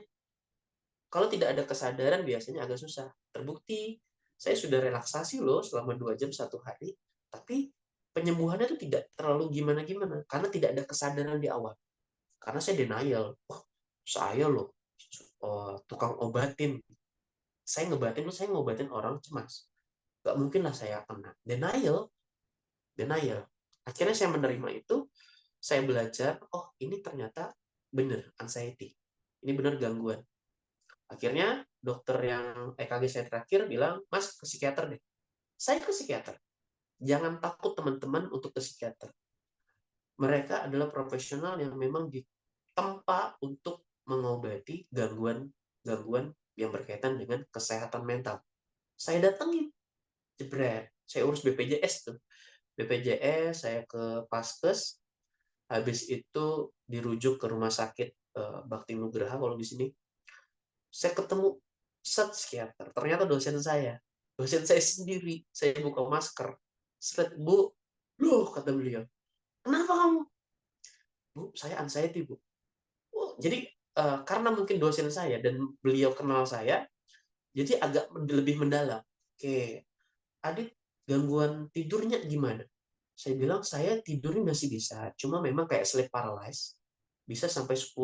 Kalau tidak ada kesadaran, biasanya agak susah. Terbukti, saya sudah relaksasi loh selama 2 jam 1 hari, tapi penyembuhannya itu tidak terlalu gimana-gimana, karena tidak ada kesadaran di awal. Karena saya denial. Wah, saya loh tukang obatin. Saya ngobatin orang cemas. Gak mungkin lah saya kena. Denial. Akhirnya saya menerima itu, saya belajar, oh ini ternyata benar anxiety. Ini benar gangguan. Akhirnya dokter yang EKG saya terakhir bilang, Mas ke psikiater deh. Saya ke psikiater. Jangan takut teman-teman untuk ke psikiater. Mereka adalah profesional yang memang ditempa untuk mengobati gangguan yang berkaitan dengan kesehatan mental. Saya datengin, jebret. Saya urus BPJS tuh. BPJS, saya ke Paskes, habis itu dirujuk ke rumah sakit Bakti Nugraha kalau di sini. Saya ketemu psikiater, ternyata dosen saya sendiri. Saya buka masker, Bu, loh kata beliau, kenapa kamu? Bu, saya anxiety bu. Oh, jadi karena mungkin dosen saya dan beliau kenal saya, jadi agak lebih mendalam. Oke, Adit, gangguan tidurnya gimana? Saya bilang saya tidurnya masih bisa, cuma memang kayak sleep paralysis, bisa sampai 10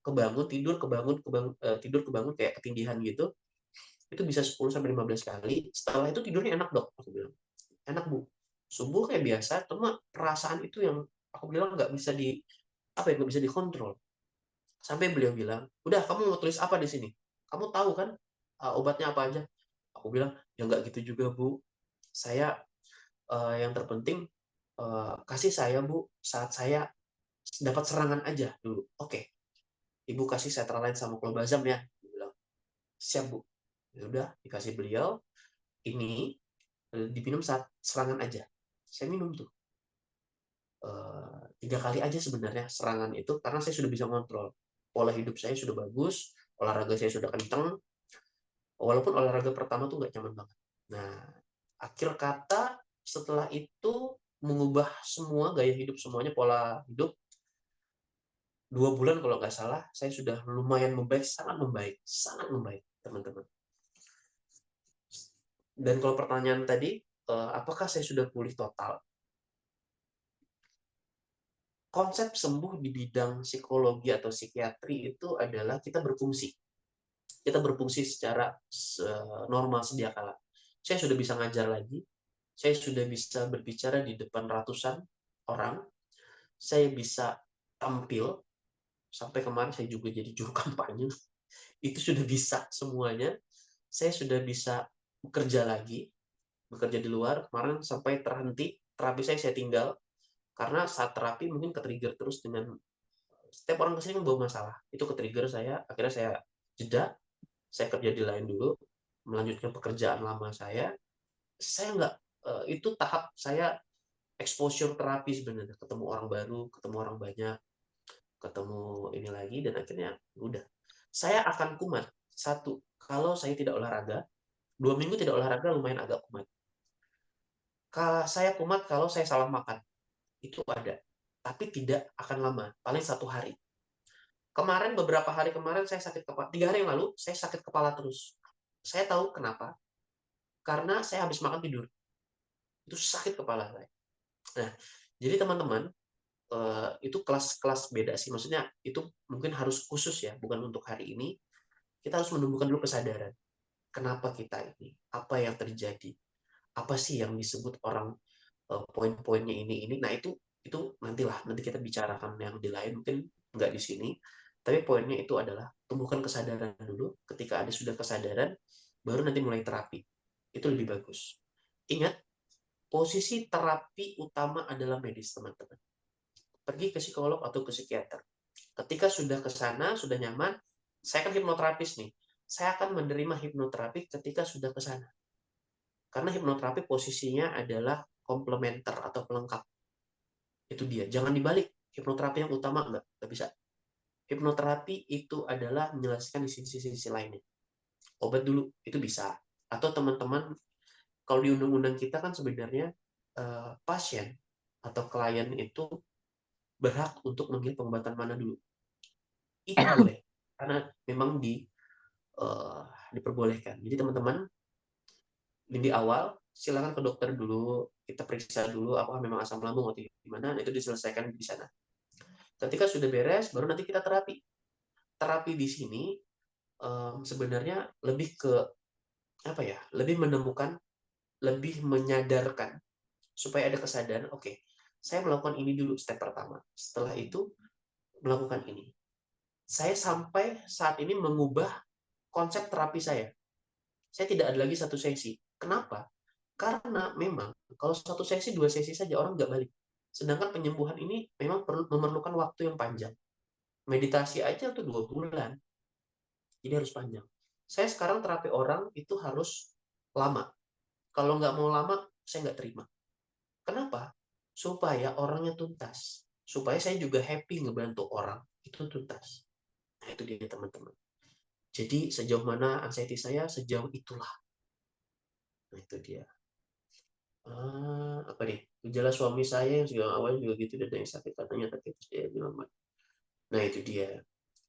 kebangun tidur tidur kebangun kayak ketindihan gitu. Itu bisa 10 sampai 15 kali. Setelah itu tidurnya enak, Dok, aku bilang. Enak, Bu. Subuh kayak biasa, cuma perasaan itu yang aku bilang nggak bisa nggak bisa dikontrol. Sampai beliau bilang, "Udah, kamu mau tulis apa di sini? Kamu tahu kan obatnya apa aja?" Aku bilang, "Ya nggak gitu juga, Bu. Saya Yang terpenting kasih saya Bu saat saya dapat serangan aja dulu. Oke, Ibu kasih Cetraline sama Clobazam ya. Dia bilang, siap Bu. Ya udah dikasih beliau, ini diminum saat serangan aja. Saya minum tuh 3 kali aja sebenarnya serangan itu, karena saya sudah bisa kontrol. Pola hidup saya sudah bagus, olahraga saya sudah kenceng, walaupun olahraga pertama tuh nggak nyaman banget. Nah, akhir kata setelah itu mengubah semua gaya hidup, semuanya pola hidup. 2 bulan kalau nggak salah, saya sudah lumayan membaik, sangat membaik teman-teman. Dan kalau pertanyaan tadi, apakah saya sudah pulih total? Konsep sembuh di bidang psikologi atau psikiatri itu adalah kita berfungsi. Kita berfungsi secara normal sedia kala. Saya sudah bisa ngajar lagi, saya sudah bisa berbicara di depan ratusan orang, saya bisa tampil, sampai kemarin saya juga jadi juru kampanye, itu sudah bisa semuanya. Saya sudah bisa bekerja lagi, bekerja di luar. Kemarin sampai terhenti, terapi saya tinggal, karena saat terapi mungkin ke-trigger terus dengan setiap orang kesini membawa masalah. Itu ke-trigger saya, akhirnya saya jeda, saya kerja di lain dulu, melanjutkan pekerjaan lama saya. Saya nggak, itu tahap saya exposure terapi sebenarnya, ketemu orang baru, ketemu orang banyak, ketemu ini lagi, dan akhirnya udah. Saya akan kumat, satu, kalau saya tidak olahraga, 2 minggu tidak olahraga lumayan agak kumat. Kalau saya kumat kalau saya salah makan, itu ada, tapi tidak akan lama, paling 1 hari. Kemarin, beberapa hari kemarin saya sakit kepala, 3 hari yang lalu saya sakit kepala terus. Saya tahu kenapa, karena saya habis makan tidur, itu sakit kepala saya. Nah, jadi teman-teman, itu kelas-kelas beda sih, maksudnya itu mungkin harus khusus ya, bukan untuk hari ini. Kita harus menumbuhkan dulu kesadaran, kenapa kita ini, apa yang terjadi, apa sih yang disebut orang poin-poinnya ini. Nah, itu nantilah, nanti kita bicarakan yang di lain, mungkin nggak di sini. Tapi poinnya itu adalah tumbuhkan kesadaran dulu. Ketika ada sudah kesadaran, baru nanti mulai terapi. Itu lebih bagus. Ingat, posisi terapi utama adalah medis, teman-teman. Pergi ke psikolog atau ke psikiater. Ketika sudah ke sana, sudah nyaman, saya kan hipnoterapis nih. Saya akan menerima hipnoterapi ketika sudah ke sana. Karena hipnoterapi posisinya adalah komplementer atau pelengkap. Itu dia. Jangan dibalik. Hipnoterapi yang utama enggak bisa. Hipnoterapi itu adalah menyelesaikan di sisi-sisi lainnya. Obat dulu itu bisa. Atau teman-teman, kalau di undang-undang kita kan sebenarnya pasien atau klien itu berhak untuk memilih pengobatan mana dulu. Itu boleh, karena memang diperbolehkan. Jadi teman-teman, di awal silakan ke dokter dulu, kita periksa dulu apakah memang asam lambung atau gimana. Nah, itu diselesaikan di sana. Ketika sudah beres, baru nanti kita terapi. Terapi di sini sebenarnya lebih ke apa ya? Lebih menemukan, lebih menyadarkan supaya ada kesadaran. Oke, saya melakukan ini dulu step pertama. Setelah itu melakukan ini. Saya sampai saat ini mengubah konsep terapi saya. Saya tidak ada lagi satu sesi. Kenapa? Karena memang kalau satu sesi, 2 sesi saja orang nggak balik. Sedangkan penyembuhan ini memang perlu memerlukan waktu yang panjang. Meditasi aja tuh 2 bulan. Jadi harus panjang. Saya sekarang terapi orang itu harus lama. Kalau nggak mau lama, saya nggak terima. Kenapa? Supaya orangnya tuntas. Supaya saya juga happy ngebantu orang. Itu tuntas. Nah, itu dia teman-teman. Jadi sejauh mana anxiety saya, sejauh itulah. Nah, itu dia. Apa nih? Gejala suami saya yang juga awalnya juga gitu, dan yang sakit katanya, tapi dia bilang, nah itu dia.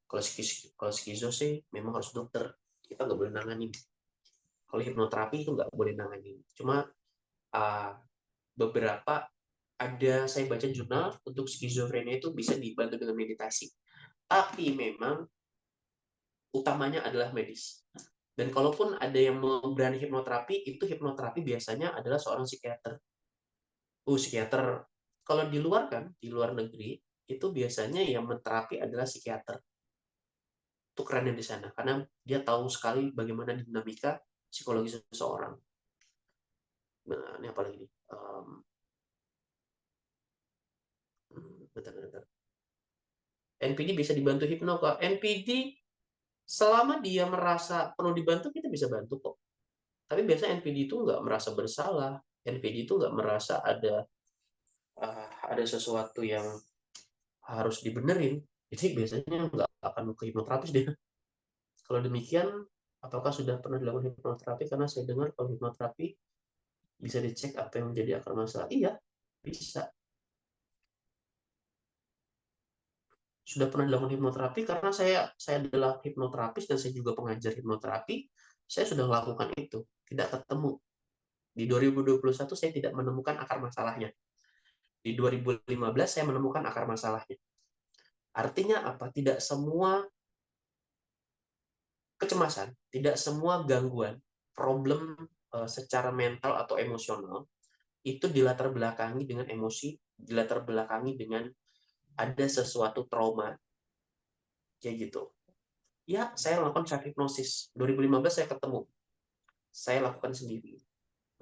Kalau skizo sih memang harus dokter. Kita nggak boleh nanganin. Kalau hipnoterapi itu nggak boleh nanganin. Cuma uh, beberapa saya baca jurnal untuk skizofrenia itu bisa dibantu dengan meditasi. Tapi memang utamanya adalah medis. Dan kalaupun ada yang berani hipnoterapi, itu hipnoterapi biasanya adalah seorang psikiater. Psikiater. Kalau di luar kan, di luar negeri, itu biasanya yang menterapi adalah psikiater. Itu kerennya di sana, karena dia tahu sekali bagaimana dinamika psikologi seseorang. Nah, ini apa lagi? NPD bisa dibantu hipno kok. NPD selama dia merasa perlu dibantu, kita bisa bantu kok. Tapi biasanya NPD itu nggak merasa bersalah. NPD itu nggak merasa ada sesuatu yang harus dibenerin. Jadi biasanya nggak akan ke hipnoterapis dia. Kalau demikian, apakah sudah pernah dilakukan hipnoterapi? Karena saya dengar kalau hipnoterapi bisa dicek apa yang menjadi akar masalah. Iya, bisa. Sudah pernah dilakukan hipnoterapi karena saya adalah hipnoterapis dan saya juga pengajar hipnoterapi. Saya sudah melakukan itu, tidak ketemu. Di 2021 saya tidak menemukan akar masalahnya. Di 2015 saya menemukan akar masalahnya. Artinya apa? Tidak semua kecemasan, tidak semua gangguan, problem secara mental atau emosional itu dilatar belakangi dengan emosi, dilatar belakangi dengan ada sesuatu trauma, kayak gitu. Ya, saya lakukan self hypnosis. 2015 saya ketemu, saya lakukan sendiri.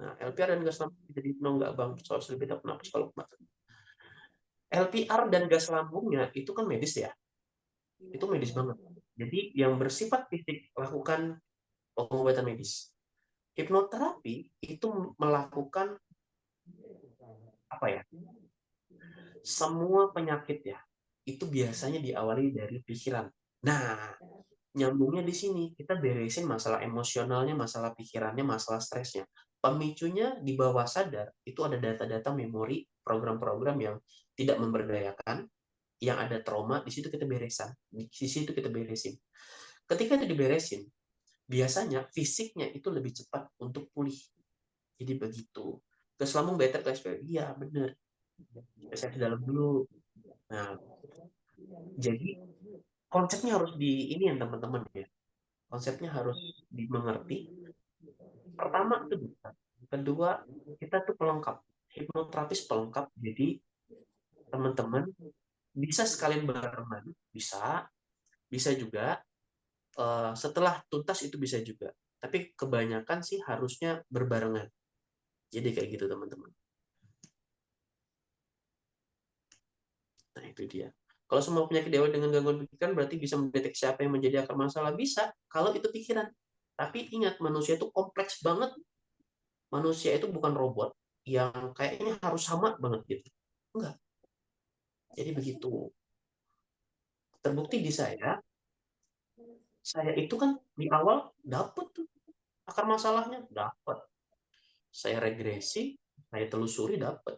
Nah, LPR dan gas lambung jadi nggak bang, soal beda kenapa kalau LPR dan gas lambungnya itu kan medis ya, itu medis banget. Jadi yang bersifat fisik lakukan pengobatan medis. Hipnoterapi itu melakukan apa ya? Semua penyakit ya, itu biasanya diawali dari pikiran. Nah, nyambungnya di sini, kita beresin masalah emosionalnya, masalah pikirannya, masalah stresnya. Pemicunya di bawah sadar, itu ada data-data memori, program-program yang tidak memberdayakan, yang ada trauma, di situ kita beresin. Di situ kita beresin. Ketika itu diberesin, biasanya fisiknya itu lebih cepat untuk pulih. Jadi begitu. Ke lambung better ke SPO. Iya, benar. Saya dalam dulu. Nah, jadi konsepnya harus di ini ya teman-teman ya. Konsepnya harus dimengerti. Pertama itu bisa. Kedua, kita tuh pelengkap. Hipnoterapis pelengkap. Jadi teman-teman bisa sekalian barengan, bisa, bisa juga setelah tuntas itu bisa juga. Tapi kebanyakan sih harusnya berbarengan. Jadi kayak gitu teman-teman. Nah itu dia. Kalau semua penyakit diawali dengan gangguan pikiran berarti bisa mendeteksi apa yang menjadi akar masalah. Bisa, kalau itu pikiran. Tapi ingat, manusia itu kompleks banget. Manusia itu bukan robot yang kayaknya harus sama banget gitu. Enggak. Jadi begitu. Terbukti di saya itu kan di awal dapet tuh akar masalahnya, dapet. Saya regresi, saya telusuri dapet.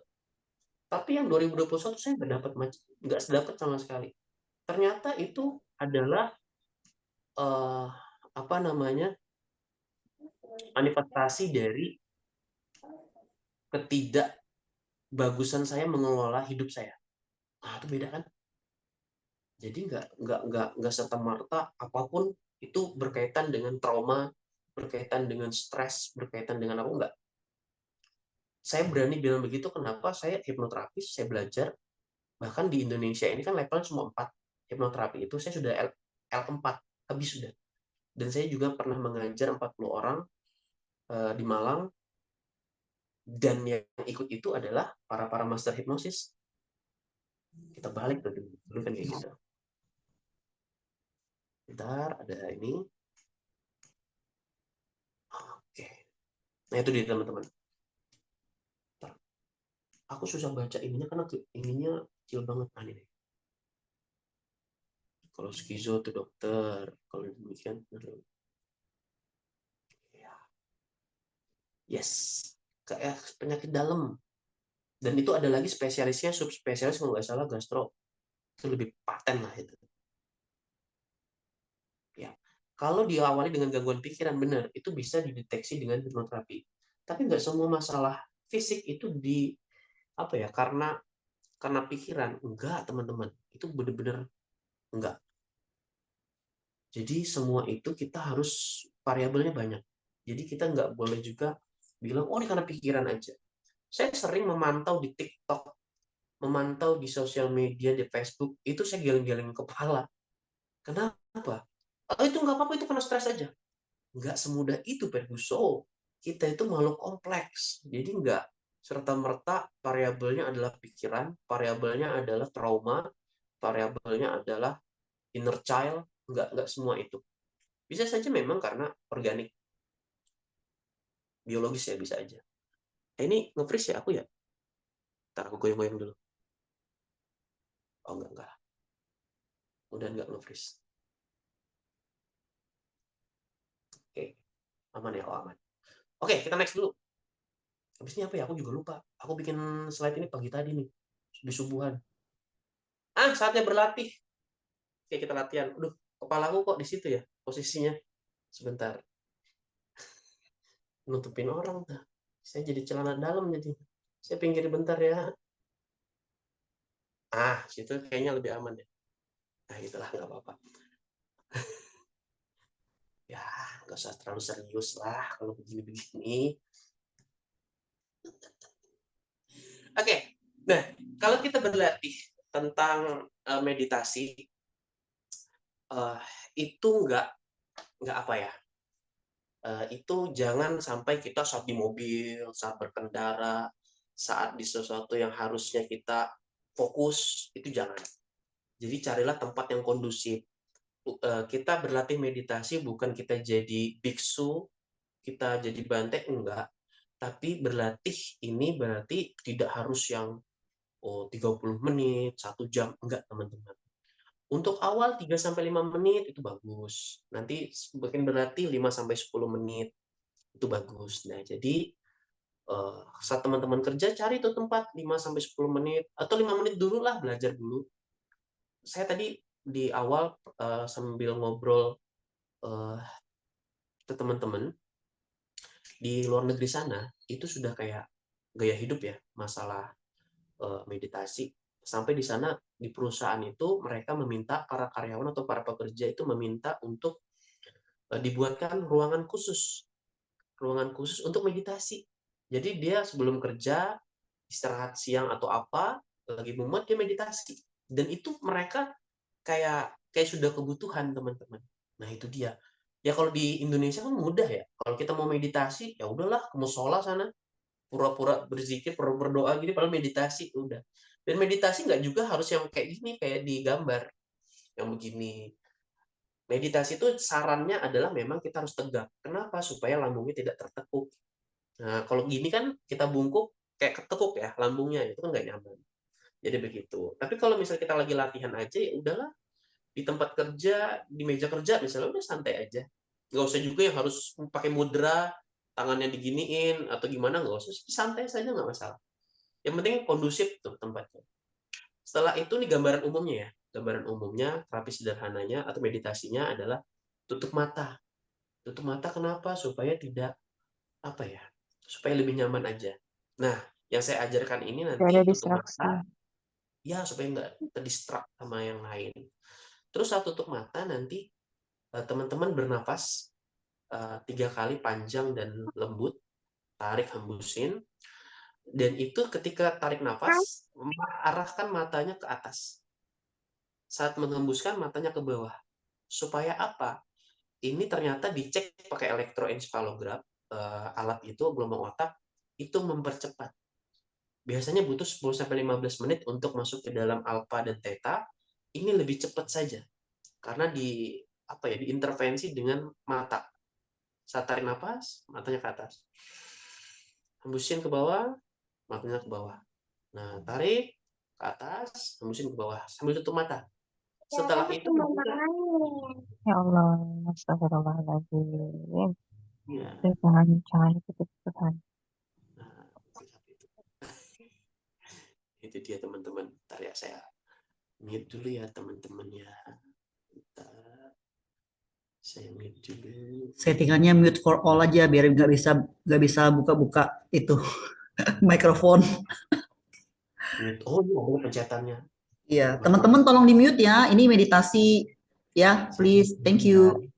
Tapi yang 2021 saya nggak sedapat sama sekali. Ternyata itu adalah apa namanya manifestasi dari ketidakbagusan saya mengelola hidup saya. Nah itu beda kan? Jadi nggak serta merta apapun itu berkaitan dengan trauma, berkaitan dengan stres, berkaitan dengan apa enggak. Saya berani bilang begitu kenapa? Saya hipnoterapis, saya belajar. Bahkan di Indonesia ini kan levelnya cuma 4. Hipnoterapi itu saya sudah L4, habis sudah. Dan saya juga pernah mengajar 40 orang di Malang. Dan yang ikut itu adalah para master hipnosis. Kita balik dulu kan kayak gitu. Bentar, ada ini. Oke. Nah itu dia teman-teman. Aku susah baca ininya karena ininya kecil banget. Nah, ini. Kalau skizo tuh dokter. Kalau demikian, ya. Yes. Kayak penyakit dalam. Dan itu ada lagi spesialisnya, subspesialis kalau nggak salah gastro. Itu lebih paten lah itu. Ya. Kalau diawali dengan gangguan pikiran, benar, itu bisa dideteksi dengan hipnoterapi. Tapi nggak semua masalah fisik itu apa ya, karena pikiran. Enggak, teman-teman. Itu benar-benar enggak. Jadi semua itu kita harus variabelnya banyak. Jadi kita nggak boleh juga bilang, oh ini karena pikiran aja. Saya sering memantau di TikTok, memantau di sosial media, di Facebook, itu saya geleng-geleng kepala. Kenapa? Oh, itu nggak apa-apa, itu karena stres aja. Nggak semudah itu, Ferguson. Kita itu makhluk kompleks. Jadi nggak serta-merta variabelnya adalah pikiran, variabelnya adalah trauma, variabelnya adalah inner child, nggak semua itu. Bisa saja memang karena organik, biologis ya bisa aja. Ini nge-freeze ya aku ya? Ntar aku goyang-goyang dulu. Oh enggak. Udah enggak nge-freeze. Oke, aman ya, oh aman. Oke, kita next dulu. Habis ini apa ya? Aku juga lupa. Aku bikin slide ini pagi tadi nih, di subuhan. Saatnya berlatih. Oke, kita latihan. Aduh, kepalaku kok di situ ya posisinya. Sebentar. Nutupin orang tuh. Saya jadi celana dalam jadi. Saya pinggir bentar ya. Situ kayaknya lebih aman ya. Nah, itulah nggak apa-apa. Ya, nggak usah terlalu serius lah kalau begini-begini. Oke, nah kalau kita berlatih tentang meditasi, itu nggak apa ya? Itu jangan sampai kita saat di mobil, saat berkendara, saat di sesuatu yang harusnya kita fokus, itu jangan. Jadi carilah tempat yang kondusif. Kita berlatih meditasi bukan kita jadi biksu, kita jadi banteng, enggak. Tapi berlatih ini berarti tidak harus yang 30 menit, 1 jam, enggak teman-teman. Untuk awal 3-5 menit itu bagus. Nanti makin berlatih 5-10 menit itu bagus. Nah, jadi saat teman-teman kerja cari tuh tempat 5-10 menit atau 5 menit dulu lah belajar dulu. Saya tadi di awal sambil ngobrol ke teman-teman di luar negeri sana itu sudah kayak gaya hidup ya masalah meditasi. Sampai di sana di perusahaan itu mereka meminta para karyawan atau para pekerja itu meminta untuk dibuatkan ruangan khusus untuk meditasi. Jadi dia sebelum kerja istirahat siang atau apa lagi mumet dia meditasi dan itu mereka kayak sudah kebutuhan teman-teman. Nah itu dia. Ya kalau di Indonesia kan mudah ya. Kalau kita mau meditasi ya udahlah ke musola sana pura-pura berzikir, pura-pura berdoa gitu, padahal meditasi udah. Dan meditasi nggak juga harus yang kayak gini, kayak di gambar yang begini. Meditasi itu sarannya adalah memang kita harus tegak. Kenapa? Supaya lambungnya tidak tertekuk. Nah, kalau gini kan kita bungkuk kayak ketekuk ya lambungnya, itu kan nggak nyaman. Jadi begitu. Tapi kalau misalnya kita lagi latihan aja, ya udahlah di tempat kerja, di meja kerja misalnya udah santai aja. Nggak usah juga yang harus pakai mudra, tangannya diginiin atau gimana, nggak usah. Santai saja nggak masalah. Yang penting kondusif tuh tempatnya. Setelah itu nih gambaran umumnya ya. Gambaran umumnya, terapi sederhananya atau meditasinya adalah tutup mata. Tutup mata kenapa? Supaya tidak apa ya? Supaya lebih nyaman aja. Nah, yang saya ajarkan ini Tidak ada nanti tutup distraksi. mata ya supaya nggak terdistract sama yang lain. Terus saat tutup mata nanti teman-teman bernafas 3 kali panjang dan lembut, tarik hembusin, dan itu ketika tarik nafas arahkan matanya ke atas. Saat menghembuskan matanya ke bawah. Supaya apa? Ini ternyata dicek pakai elektroencephalogram, alat itu gelombang otak itu mempercepat. Biasanya butuh 10-15 menit untuk masuk ke dalam alfa dan theta. Ini lebih cepat saja karena diintervensi dengan mata. Saat tarik nafas, matanya ke atas. Hembusin ke bawah, matanya ke bawah. Nah, tarik ke atas, hembusin ke bawah sambil tutup mata. Setelah itu Ya Allah, astagfirullahaladzim. ya, Jangan ikut-ikutan. nah, itu dia teman-teman. Ntar ya saya mute dulu ya teman-teman ya. Ntar saya mute dulu. Settingannya mute for all aja biar nggak bisa buka-buka itu mikrofon. Mute. Oh, ini ada pencetannya. Iya, Maaf, maaf. teman-teman tolong di mute ya. Ini meditasi ya, please. Thank you.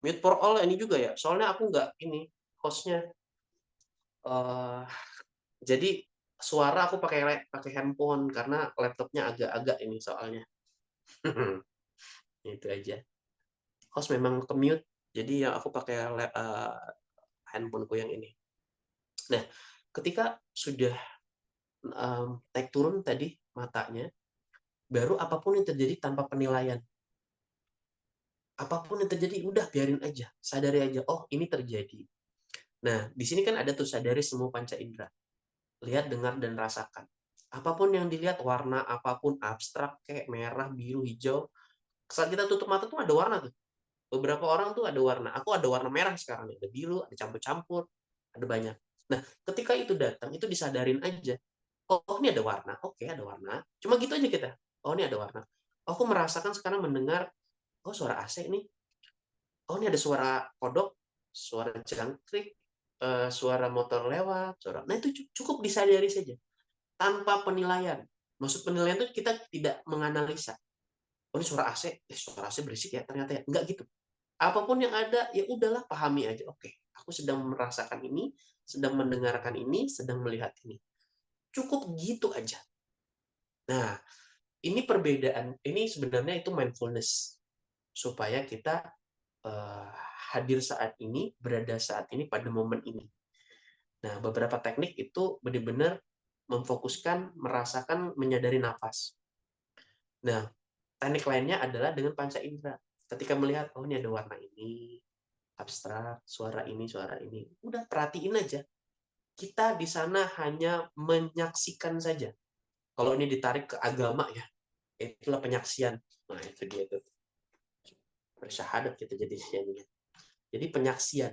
Mute for all ini juga ya. Soalnya aku nggak ini hostnya. eh jadi suara aku pakai handphone karena laptopnya agak-agak ini soalnya. Itu aja. Host memang ke mute. Jadi yang aku pakai handphoneku yang ini. Nah, ketika sudah naik turun tadi matanya, baru apapun yang terjadi tanpa penilaian. Apapun yang terjadi, udah biarin aja. Sadari aja, oh ini terjadi. Nah, di sini kan ada tuh sadari semua panca indera. Lihat, dengar, dan rasakan. Apapun yang dilihat, warna apapun, abstrak, kayak merah, biru, hijau. Saat kita tutup mata tuh ada warna tuh. Beberapa orang tuh ada warna. Aku ada warna merah sekarang. Ada biru, ada campur-campur, ada banyak. Nah, ketika itu datang, itu disadarin aja. Oh, ini ada warna. Oke, ada warna. Cuma gitu aja kita. Oh, ini ada warna. Aku merasakan sekarang mendengar, oh suara AC nih. Oh, ini ada suara kodok, suara jangkrik, suara motor lewat, suara. Nah, itu cukup disadari saja tanpa penilaian. Maksud penilaian itu kita tidak menganalisa. Oh, ini suara AC, suara AC berisik ya ternyata ya. Enggak gitu. Apapun yang ada, ya udahlah pahami aja. Oke, aku sedang merasakan ini, sedang mendengarkan ini, sedang melihat ini. Cukup gitu aja. Nah, ini perbedaan. Ini sebenarnya itu mindfulness supaya kita uh, hadir saat ini, berada saat ini pada momen ini. Nah, beberapa teknik itu benar-benar memfokuskan, merasakan, menyadari nafas. Nah, teknik lainnya adalah dengan panca indera. Ketika melihat, oh ini ada warna ini, abstrak, suara ini, udah perhatiin aja. Kita di sana hanya menyaksikan saja. Kalau ini ditarik ke agama ya, itulah penyaksian. Nah, itu dia tuh. Bersyahadat kita jadinya. Jadi penyaksian.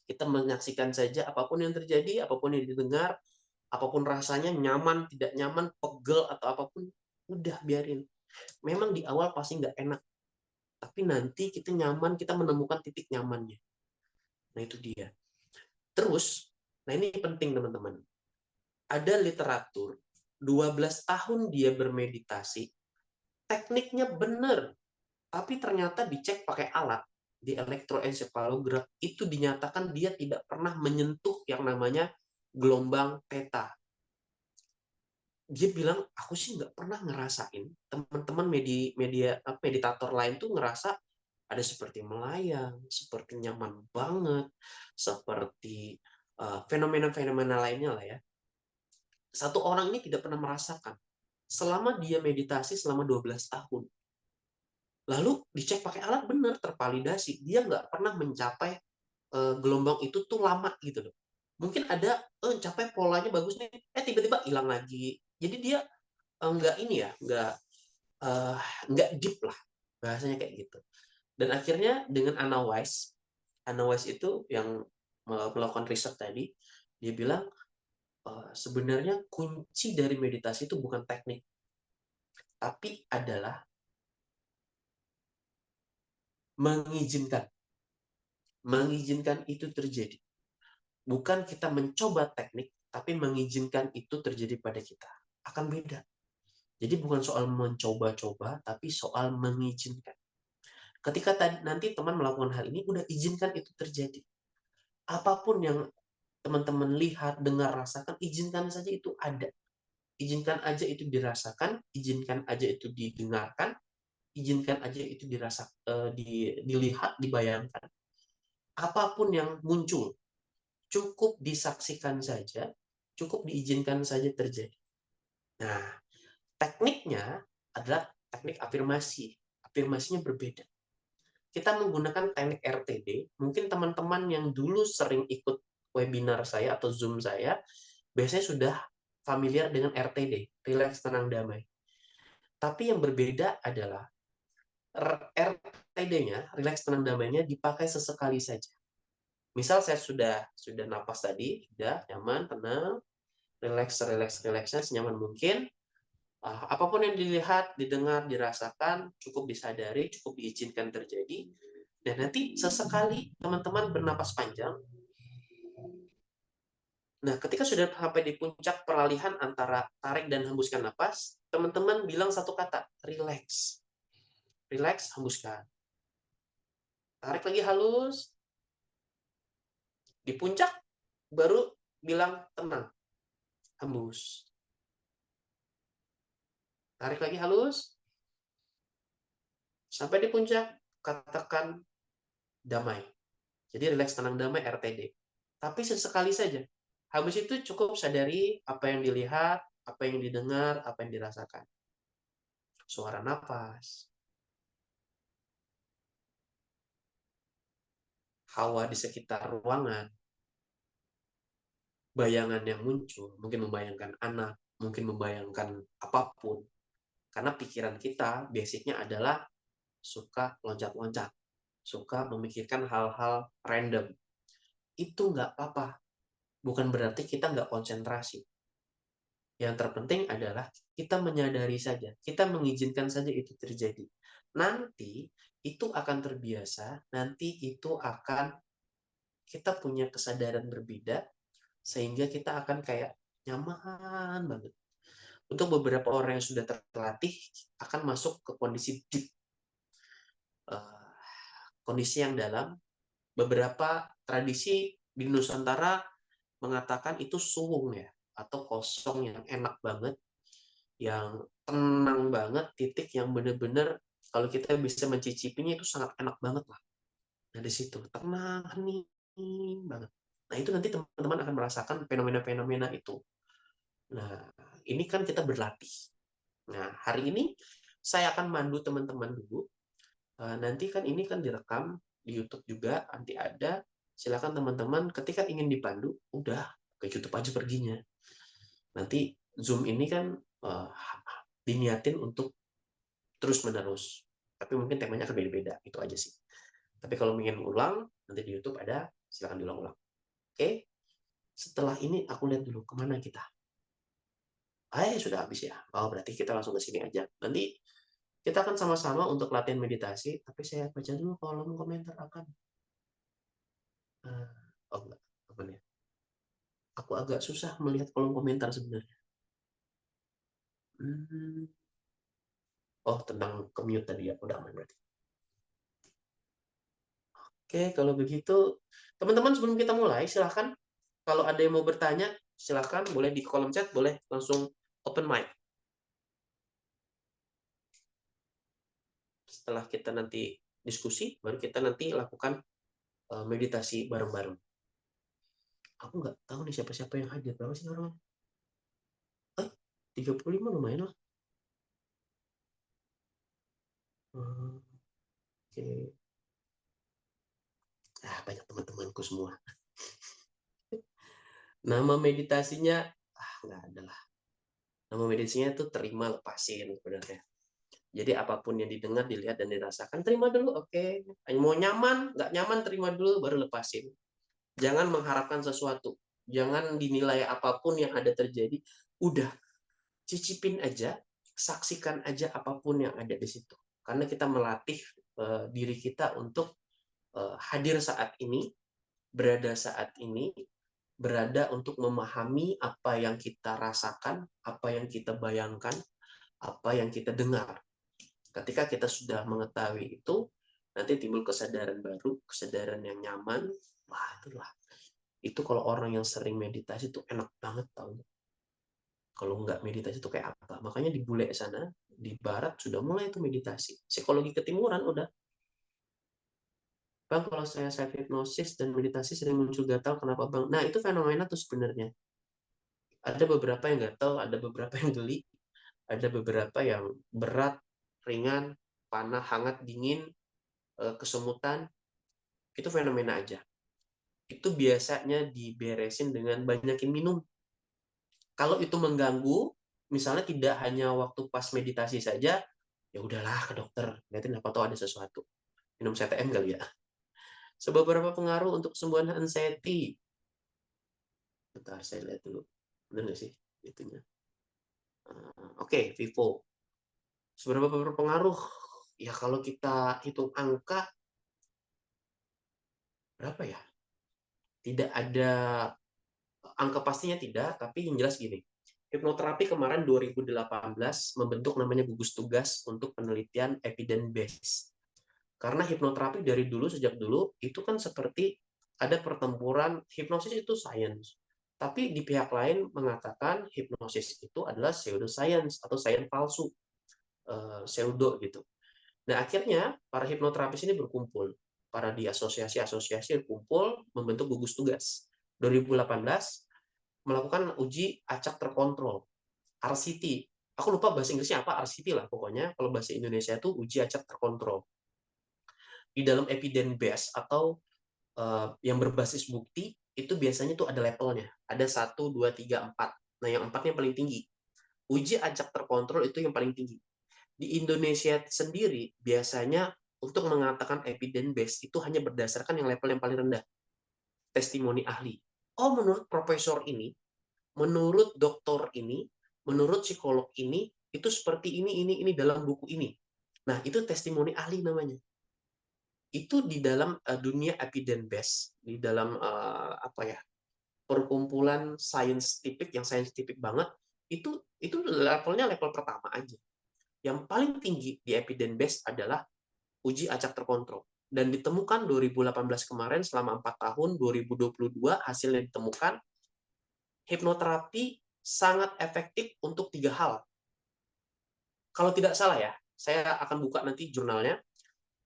Kita menyaksikan saja apapun yang terjadi, apapun yang didengar, apapun rasanya, nyaman, tidak nyaman, pegel, atau apapun, udah biarin. Memang di awal pasti nggak enak, tapi nanti kita nyaman, kita menemukan titik nyamannya. Nah, itu dia. Terus, nah ini penting teman-teman. Ada literatur, 12 tahun dia bermeditasi, tekniknya benar, tapi ternyata dicek pakai alat, di elektroencephalograph, itu dinyatakan dia tidak pernah menyentuh yang namanya gelombang theta. Dia bilang, aku sih nggak pernah ngerasain. Teman-teman meditator lain tuh ngerasa ada seperti melayang, seperti nyaman banget, seperti fenomena-fenomena lainnya lah ya. Satu orang ini tidak pernah merasakan. Selama dia meditasi selama 12 tahun. Lalu dicek pakai alat benar, tervalidasi. Dia nggak pernah mencapai gelombang itu tuh lama gitu loh. Mungkin ada capai polanya bagus nih, tiba-tiba hilang lagi. Jadi dia nggak ini ya, uh, nggak deep lah bahasanya kayak gitu. Dan akhirnya dengan Anna Weiss itu yang melakukan riset tadi, dia bilang sebenarnya kunci dari meditasi itu bukan teknik, tapi adalah mengizinkan. Mengizinkan itu terjadi. Bukan kita mencoba teknik, tapi mengizinkan itu terjadi pada kita. Akan beda. Jadi bukan soal mencoba-coba, tapi soal mengizinkan. Ketika nanti teman melakukan hal ini, udah izinkan itu terjadi. Apapun yang teman-teman lihat, dengar, rasakan, izinkan saja itu ada. Izinkan aja itu dirasakan, izinkan aja itu didengarkan, izinkan aja itu dilihat, dibayangkan. Apapun yang muncul, cukup disaksikan saja, cukup diizinkan saja terjadi. Nah, tekniknya adalah teknik afirmasi. Afirmasinya berbeda. Kita menggunakan teknik RTD. Mungkin teman-teman yang dulu sering ikut webinar saya atau Zoom saya, biasanya sudah familiar dengan RTD, Relax Tenang Damai. Tapi yang berbeda adalah RTD-nya, Relax Tenang Damainya dipakai sesekali saja. Misal saya sudah napas tadi, sudah nyaman, tenang, relaksnya senyaman mungkin. Apapun yang dilihat, didengar, dirasakan, cukup disadari, cukup diizinkan terjadi. Dan nanti sesekali teman-teman bernapas panjang. Nah, ketika sudah sampai di puncak peralihan antara tarik dan hembuskan napas, teman-teman bilang satu kata, relax. Relax, hembuskan. Tarik lagi halus. Di puncak baru bilang tenang, hembus. Tarik lagi halus. Sampai di puncak, katakan damai. Jadi relax, tenang, damai, RTD. Tapi sesekali saja. Habis itu cukup sadari apa yang dilihat, apa yang didengar, apa yang dirasakan. Suara napas, hawa di sekitar ruangan, bayangan yang muncul, mungkin membayangkan anak, mungkin membayangkan apapun. Karena pikiran kita basicnya adalah suka loncat-loncat, suka memikirkan hal-hal random. Itu nggak apa-apa. Bukan berarti kita nggak konsentrasi. Yang terpenting adalah kita menyadari saja, kita mengizinkan saja itu terjadi. Nanti itu akan terbiasa, nanti itu akan kita punya kesadaran berbeda, sehingga kita akan kayak nyaman banget. Untuk beberapa orang yang sudah terlatih, akan masuk ke kondisi deep, kondisi yang dalam. Beberapa tradisi di Nusantara mengatakan itu suwung ya, atau kosong yang enak banget, yang tenang banget, titik yang bener-bener kalau kita bisa mencicipinya itu sangat enak banget lah. Nah di situ tenang, hening banget. Nah itu nanti teman-teman akan merasakan fenomena-fenomena itu. Nah ini kan kita berlatih. Nah hari ini saya akan mandu teman-teman dulu. Nanti kan ini kan direkam di YouTube juga, nanti ada. Silakan teman-teman ketika ingin dipandu, udah ke YouTube aja perginya. Nanti Zoom ini kan diniatin untuk terus menerus, tapi mungkin temanya akan beda-beda, itu aja sih. Tapi kalau ingin ulang, nanti di YouTube ada, silakan diulang-ulang. Oke, setelah ini aku lihat dulu kemana kita. Sudah habis ya. Oh berarti kita langsung ke sini aja. Nanti kita akan sama-sama untuk latihan meditasi, tapi saya baca dulu kolom komentar akan. Oh enggak, apa nih? Aku agak susah melihat kolom komentar sebenarnya. Oh tentang commute tadi ya, udah aman berarti. Oke, kalau begitu teman-teman sebelum kita mulai silahkan kalau ada yang mau bertanya silahkan, boleh di kolom chat, boleh langsung open mic. Setelah kita nanti diskusi, baru kita nanti lakukan meditasi bareng-bareng. Aku nggak tahu nih siapa-siapa yang hadir, berapa sih orangnya? 35 lumayan lah. Oke. Banyak teman-temanku semua. Nama meditasinya nggak ada lah. Nama meditasinya itu terima lepasin sebenarnya. Jadi apapun yang didengar, dilihat dan dirasakan, terima dulu, oke. Mau nyaman, nggak nyaman, terima dulu, baru lepasin. Jangan mengharapkan sesuatu. Jangan dinilai apapun yang ada terjadi. Udah, cicipin aja, saksikan aja apapun yang ada di situ. Karena kita melatih diri kita untuk hadir saat ini, berada saat ini, berada untuk memahami apa yang kita rasakan, apa yang kita bayangkan, apa yang kita dengar. Ketika kita sudah mengetahui itu, nanti timbul kesadaran baru, kesadaran yang nyaman. Wah, itulah. Itu kalau orang yang sering meditasi itu enak banget tau. Kalau nggak meditasi itu kayak apa? Makanya di bule sana, di barat sudah mulai itu meditasi. Psikologi ketimuran udah. Bang, kalau saya self hipnosis dan meditasi sering muncul gatal, kenapa bang? Nah, itu fenomena tuh sebenarnya. Ada beberapa yang gatal, ada beberapa yang geli, ada beberapa yang berat, ringan, panas, hangat, dingin, kesemutan. Itu fenomena aja. Itu biasanya diberesin dengan banyakin minum. Kalau itu mengganggu, misalnya tidak hanya waktu pas meditasi saja, ya udahlah ke dokter, lihatin apa tahu ada sesuatu. Minum CTM kali ya. Seberapa pengaruh untuk kesembuhan anxiety? Bentar, saya lihat dulu. Benar nggak sih itunya? Oke, Vivo. Seberapa berpengaruh? Ya kalau kita hitung angka, berapa ya? Tidak ada angka pastinya tidak, tapi yang jelas gini. Hipnoterapi kemarin 2018 membentuk namanya gugus tugas untuk penelitian evidence base. Karena hipnoterapi dari dulu, sejak dulu, itu kan seperti ada pertempuran, hipnosis itu sains. Tapi di pihak lain mengatakan hipnosis itu adalah pseudoscience atau sains palsu, pseudo gitu. Nah, akhirnya para hipnoterapis ini berkumpul. Para di asosiasi-asosiasi berkumpul membentuk gugus tugas. 2018 melakukan uji acak terkontrol, RCT. Aku lupa bahasa Inggrisnya apa, RCT lah pokoknya. Kalau bahasa Indonesia itu uji acak terkontrol. Di dalam evidence base atau yang berbasis bukti, itu biasanya tuh ada levelnya. Ada 1, 2, 3, 4. Nah, yang 4 yang paling tinggi. Uji acak terkontrol itu yang paling tinggi. Di Indonesia sendiri, biasanya untuk mengatakan evidence base itu hanya berdasarkan yang level yang paling rendah. Testimoni ahli. Oh, menurut profesor ini, menurut dokter ini, menurut psikolog ini, itu seperti ini dalam buku ini. Nah, itu testimoni ahli namanya. Itu di dalam dunia evidence base, di dalam perkumpulan saintifik yang saintifik banget, itu levelnya level pertama aja. Yang paling tinggi di evidence base adalah uji acak terkontrol. Dan ditemukan 2018 kemarin, selama 4 tahun, 2022 hasilnya ditemukan, hipnoterapi sangat efektif untuk 3 hal. Kalau tidak salah ya, saya akan buka nanti jurnalnya.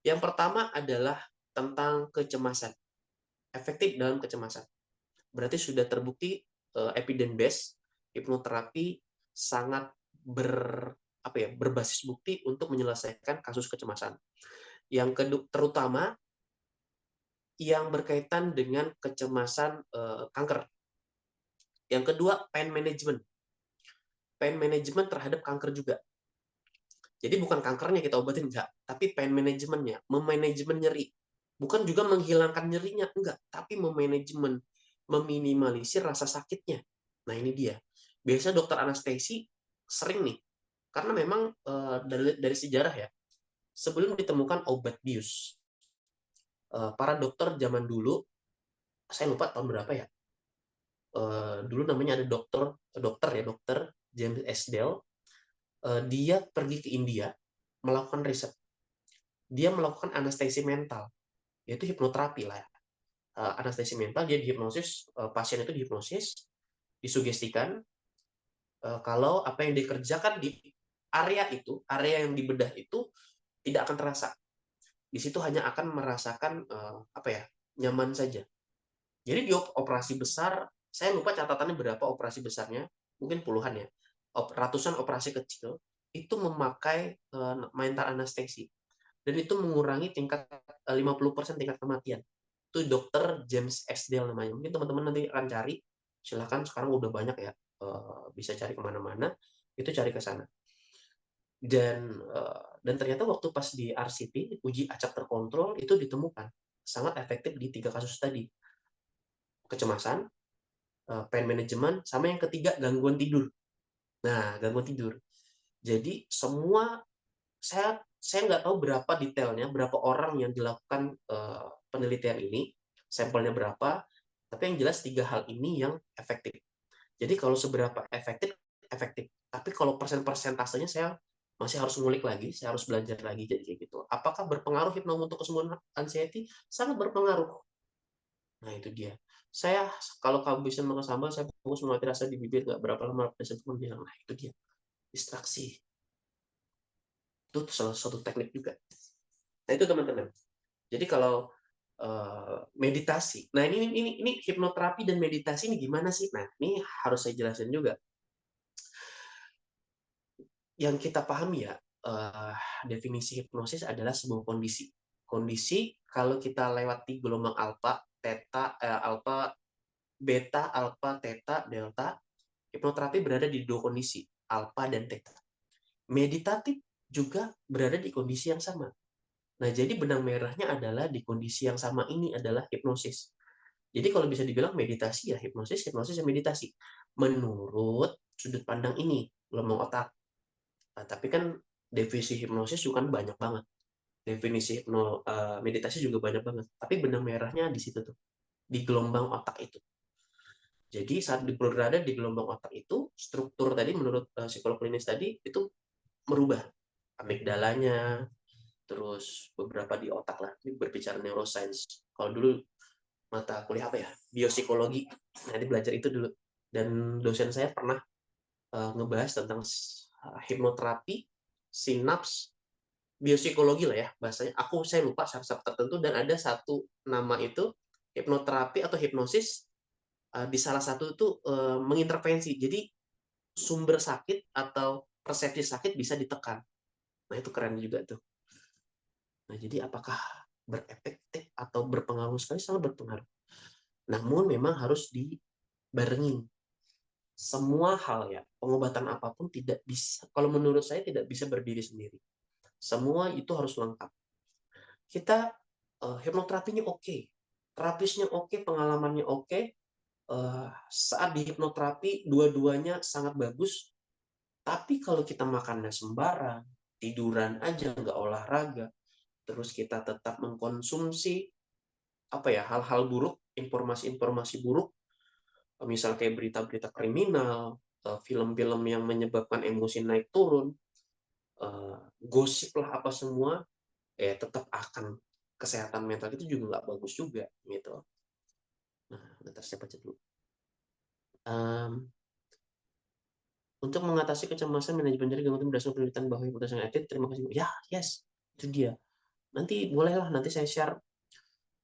Yang pertama adalah tentang kecemasan. Efektif dalam kecemasan. Berarti sudah terbukti evidence base, hipnoterapi sangat berbasis bukti untuk menyelesaikan kasus kecemasan. Yang kedua, terutama yang berkaitan dengan kecemasan kanker. Yang kedua, pain management. Pain management terhadap kanker juga. Jadi bukan kankernya kita obatin, enggak, tapi pain manajemennya, memanajemen nyeri. Bukan juga menghilangkan nyerinya, enggak, tapi memanajemen, meminimalisir rasa sakitnya. Nah, ini dia. Biasa dokter anestesi sering nih, karena memang dari sejarah ya, sebelum ditemukan obat bius, para dokter zaman dulu, saya lupa tahun berapa ya, dulu namanya ada dokter James Esdale, dia pergi ke India melakukan riset. Dia melakukan anestesi mental, yaitu hipnoterapi lah. Anestesi mental, dia dihipnosis, pasien itu dihipnosis, disugestikan kalau apa yang dikerjakan di area yang dibedah itu tidak akan terasa. Di situ hanya akan merasakan nyaman saja. Jadi di operasi besar, saya lupa catatannya berapa operasi besarnya, mungkin puluhan ya, ratusan operasi kecil, itu memakai mental anestesi. Dan itu mengurangi tingkat 50% tingkat kematian. Itu dokter James Esdale namanya. Mungkin teman-teman nanti akan cari, silahkan, sekarang udah banyak ya, bisa cari kemana-mana, itu cari ke sana. Dan ternyata waktu pas di RCT, uji acak terkontrol, itu ditemukan sangat efektif di 3 kasus tadi. Kecemasan, pain management, sama yang ketiga gangguan tidur. Nah, gangguan tidur. Jadi semua, saya nggak tahu berapa detailnya, berapa orang yang dilakukan penelitian ini, sampelnya berapa, tapi yang jelas 3 hal ini yang efektif. Jadi kalau seberapa efektif, efektif. Tapi kalau persentasenya saya masih harus ngulik lagi, saya harus belajar lagi jadi kayak gitu. Apakah berpengaruh hipnosis untuk kesembuhan anxiety? Sangat berpengaruh. Nah, itu dia. Saya, kalau kamu bisa makan sambal, saya fokus mengobati rasa di bibir, nggak berapa lama bisa bilang, nah itu dia, distraksi. Itu salah satu teknik juga. Nah, itu teman-teman. Jadi kalau meditasi, nah ini hipnoterapi dan meditasi ini gimana sih? Nah, ini harus saya jelasin juga. Yang kita pahami ya, definisi hipnosis adalah sebuah kondisi. Kondisi kalau kita lewati gelombang alfa, beta, alfa, theta, delta, hipnoterapi berada di 2 kondisi, alfa dan theta. Meditatif juga berada di kondisi yang sama. Nah, jadi benang merahnya adalah di kondisi yang sama ini adalah hipnosis. Jadi kalau bisa dibilang meditasi ya hipnosis, hipnosis ya meditasi. Menurut sudut pandang ini, gelombang otak. Nah, tapi kan definisi hipnosis juga kan banyak banget. Definisi meditasi juga banyak banget. Tapi benang merahnya di situ tuh, di gelombang otak itu. Jadi saat berada di gelombang otak itu, struktur tadi menurut psikolog klinis tadi itu merubah amigdalanya, terus beberapa di otak lah. Ini berbicara neuroscience. Kalau dulu mata kuliah apa ya? Biopsikologi. Nah, ini belajar itu dulu. Dan dosen saya pernah ngebahas tentang hipnoterapi, sinaps, biopsikologi lah ya bahasanya. Saya lupa sub-sub tertentu, dan ada satu nama itu hipnoterapi atau hipnosis, di salah satu itu mengintervensi. Jadi sumber sakit atau persepsi sakit bisa ditekan. Nah, itu keren juga tuh. Nah, jadi apakah berefektif atau berpengaruh sekali? Sangat berpengaruh. Namun memang harus dibarengin. Semua hal ya, pengobatan apapun tidak bisa, kalau menurut saya tidak bisa berdiri sendiri. Semua itu harus lengkap. Kita hipnoterapinya oke, terapisnya oke, pengalamannya oke, saat di hipnoterapi dua-duanya sangat bagus. Tapi kalau kita makannya sembarang, tiduran aja, nggak olahraga, terus kita tetap mengkonsumsi apa ya, hal-hal buruk, informasi-informasi buruk, misal kayak berita-berita kriminal, film-film yang menyebabkan emosi naik turun, gosip lah apa semua, tetap akan kesehatan mental itu juga nggak bagus juga gitu. Nah, bentar saya baca dulu. Untuk mengatasi kecemasan, manajemen diri gangguan berdasarkan penelitian bahwa berdasarkan etik. Terima kasih. Ya, yes, itu dia. Nanti bolehlah, nanti saya share.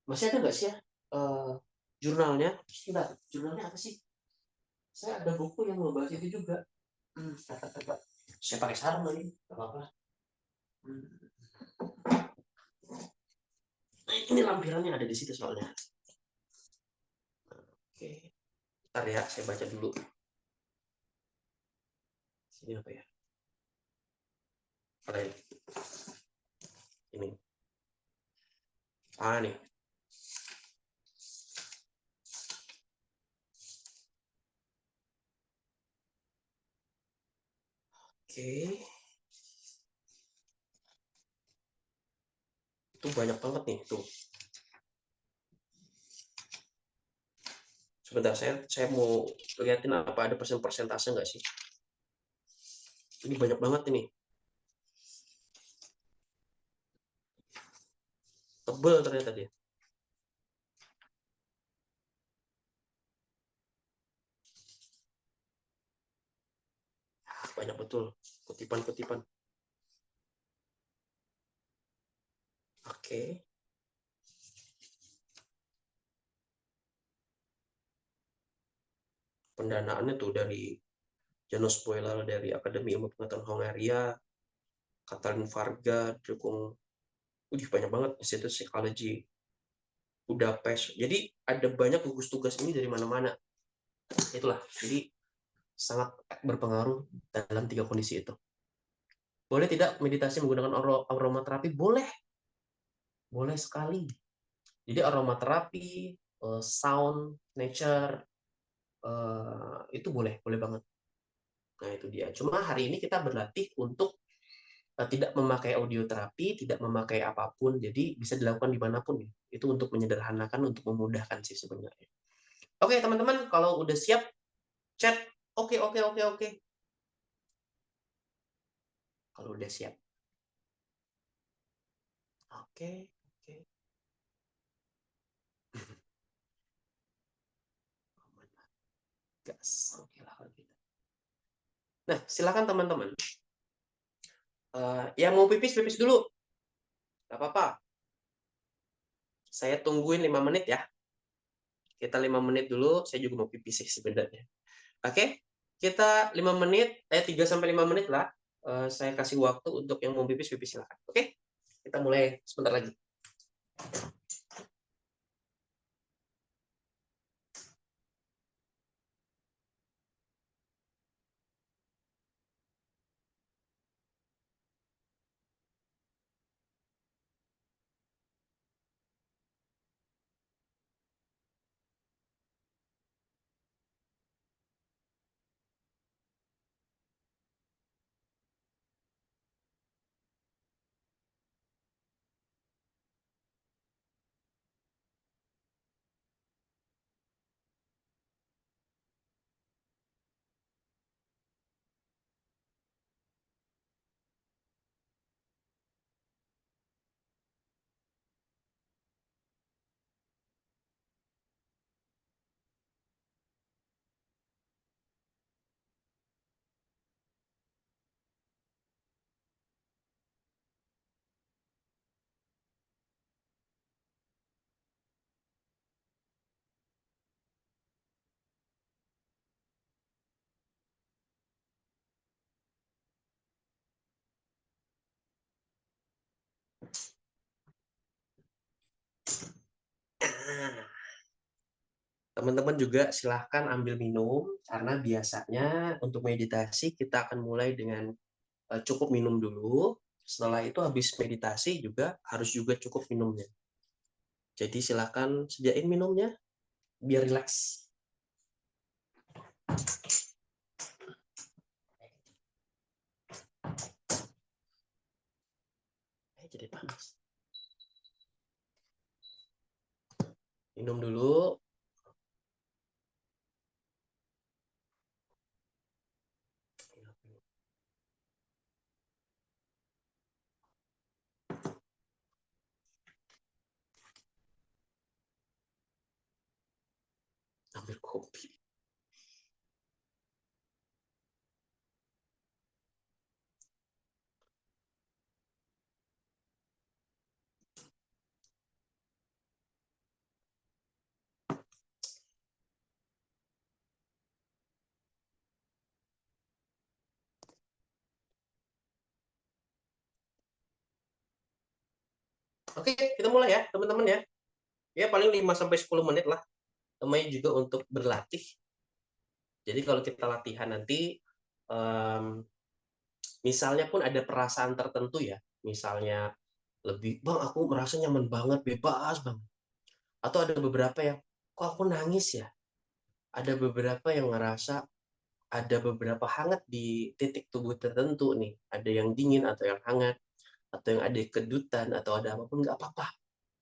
Masih ada nggak sih ya jurnalnya? Sebentar, jurnalnya apa sih? Saya ada buku yang membahas itu juga. Saya pakai sarung lagi, nggak apa-apa. Nah, ini lampirannya ada di situ soalnya. Oke, ntar ya, saya baca dulu. Ini apa ya? Ada ini. Nih. Oke. Itu banyak banget nih, tuh. Sebentar, saya mau lihatin apa ada persentase nggak sih. Ini banyak banget ini. Tebel ternyata dia. Banyak betul kutipan-kutipan. Oke. Pendanaannya tuh dari Janos Boyla, dari Akademi Ilmu Pengetahuan Hongaria, Katalin Varga, dukung banyak banget, Institute Psychology Budapest. Jadi ada banyak gugus tugas ini dari mana-mana. Itulah. Jadi sangat berpengaruh dalam 3 kondisi itu. Boleh tidak meditasi menggunakan aromaterapi? Boleh. Boleh sekali. Jadi aromaterapi, sound, nature, itu boleh banget. Nah, itu dia. Cuma hari ini kita berlatih untuk tidak memakai audioterapi, tidak memakai apapun, jadi bisa dilakukan dimanapun ya. Itu untuk menyederhanakan, untuk memudahkan sih sebenarnya. Oke teman-teman, kalau udah siap, chat. Oke. Kalau udah siap. Oke. Gas. Oke lah kalau gitu. Nah, silakan teman-teman. Yang mau pipis dulu. Gak apa-apa. Saya tungguin 5 menit ya. Kita 5 menit dulu, saya juga mau pipis sih sebenarnya. Oke, kita 5 menit, 3 sampai 5 menit lah. Saya kasih waktu untuk yang mau pipis silakan. Oke, kita mulai sebentar lagi. Teman-teman juga silahkan ambil minum, karena biasanya untuk meditasi kita akan mulai dengan cukup minum dulu. Setelah itu habis meditasi juga harus juga cukup minumnya. Jadi silahkan sediain minumnya biar rileks. Jadi panas. Minum dulu. Ambil kopi. Oke, kita mulai ya, teman-teman ya. Ya paling 5-10 menit lah. Namanya juga untuk berlatih. Jadi kalau kita latihan nanti, misalnya pun ada perasaan tertentu ya, misalnya lebih, bang aku merasa nyaman banget, bebas bang. Atau ada beberapa yang, kok aku nangis ya? Ada beberapa yang ngerasa ada beberapa hangat di titik tubuh tertentu nih. Ada yang dingin atau yang hangat, atau yang ada kedutan, atau ada apapun, nggak apa-apa.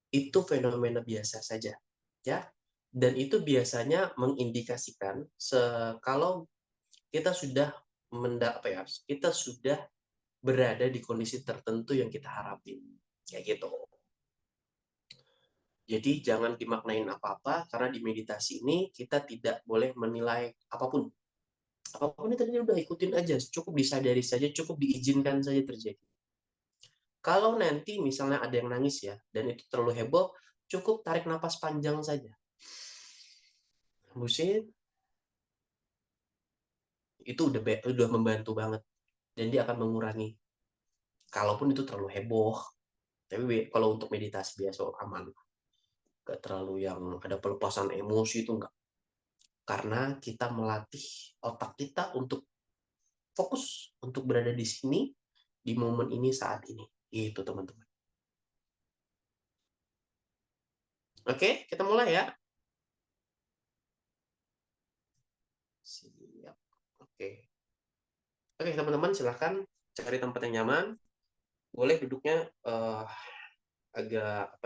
Itu fenomena biasa saja. Ya, dan itu biasanya mengindikasikan kalau kita sudah kita sudah berada di kondisi tertentu yang kita harapin, kayak gitu. Jadi jangan dimaknain apa-apa, karena di meditasi ini kita tidak boleh menilai apapun. Apapun itu tadi udah ikutin aja, cukup disadari saja, cukup diizinkan saja terjadi. Kalau nanti misalnya ada yang nangis ya, dan itu terlalu heboh, cukup tarik napas panjang saja. Hembusin, itu udah membantu banget, dan dia akan mengurangi. Kalaupun itu terlalu heboh, tapi kalau untuk meditasi biasa aman, gak terlalu yang ada pelepasan emosi, itu enggak. Karena kita melatih otak kita untuk fokus, untuk berada di sini, di momen ini, saat ini. Gitu teman-teman. Oke, kita mulai ya. Siap. Oke. Oke teman-teman, silahkan cari tempat yang nyaman. Boleh duduknya agak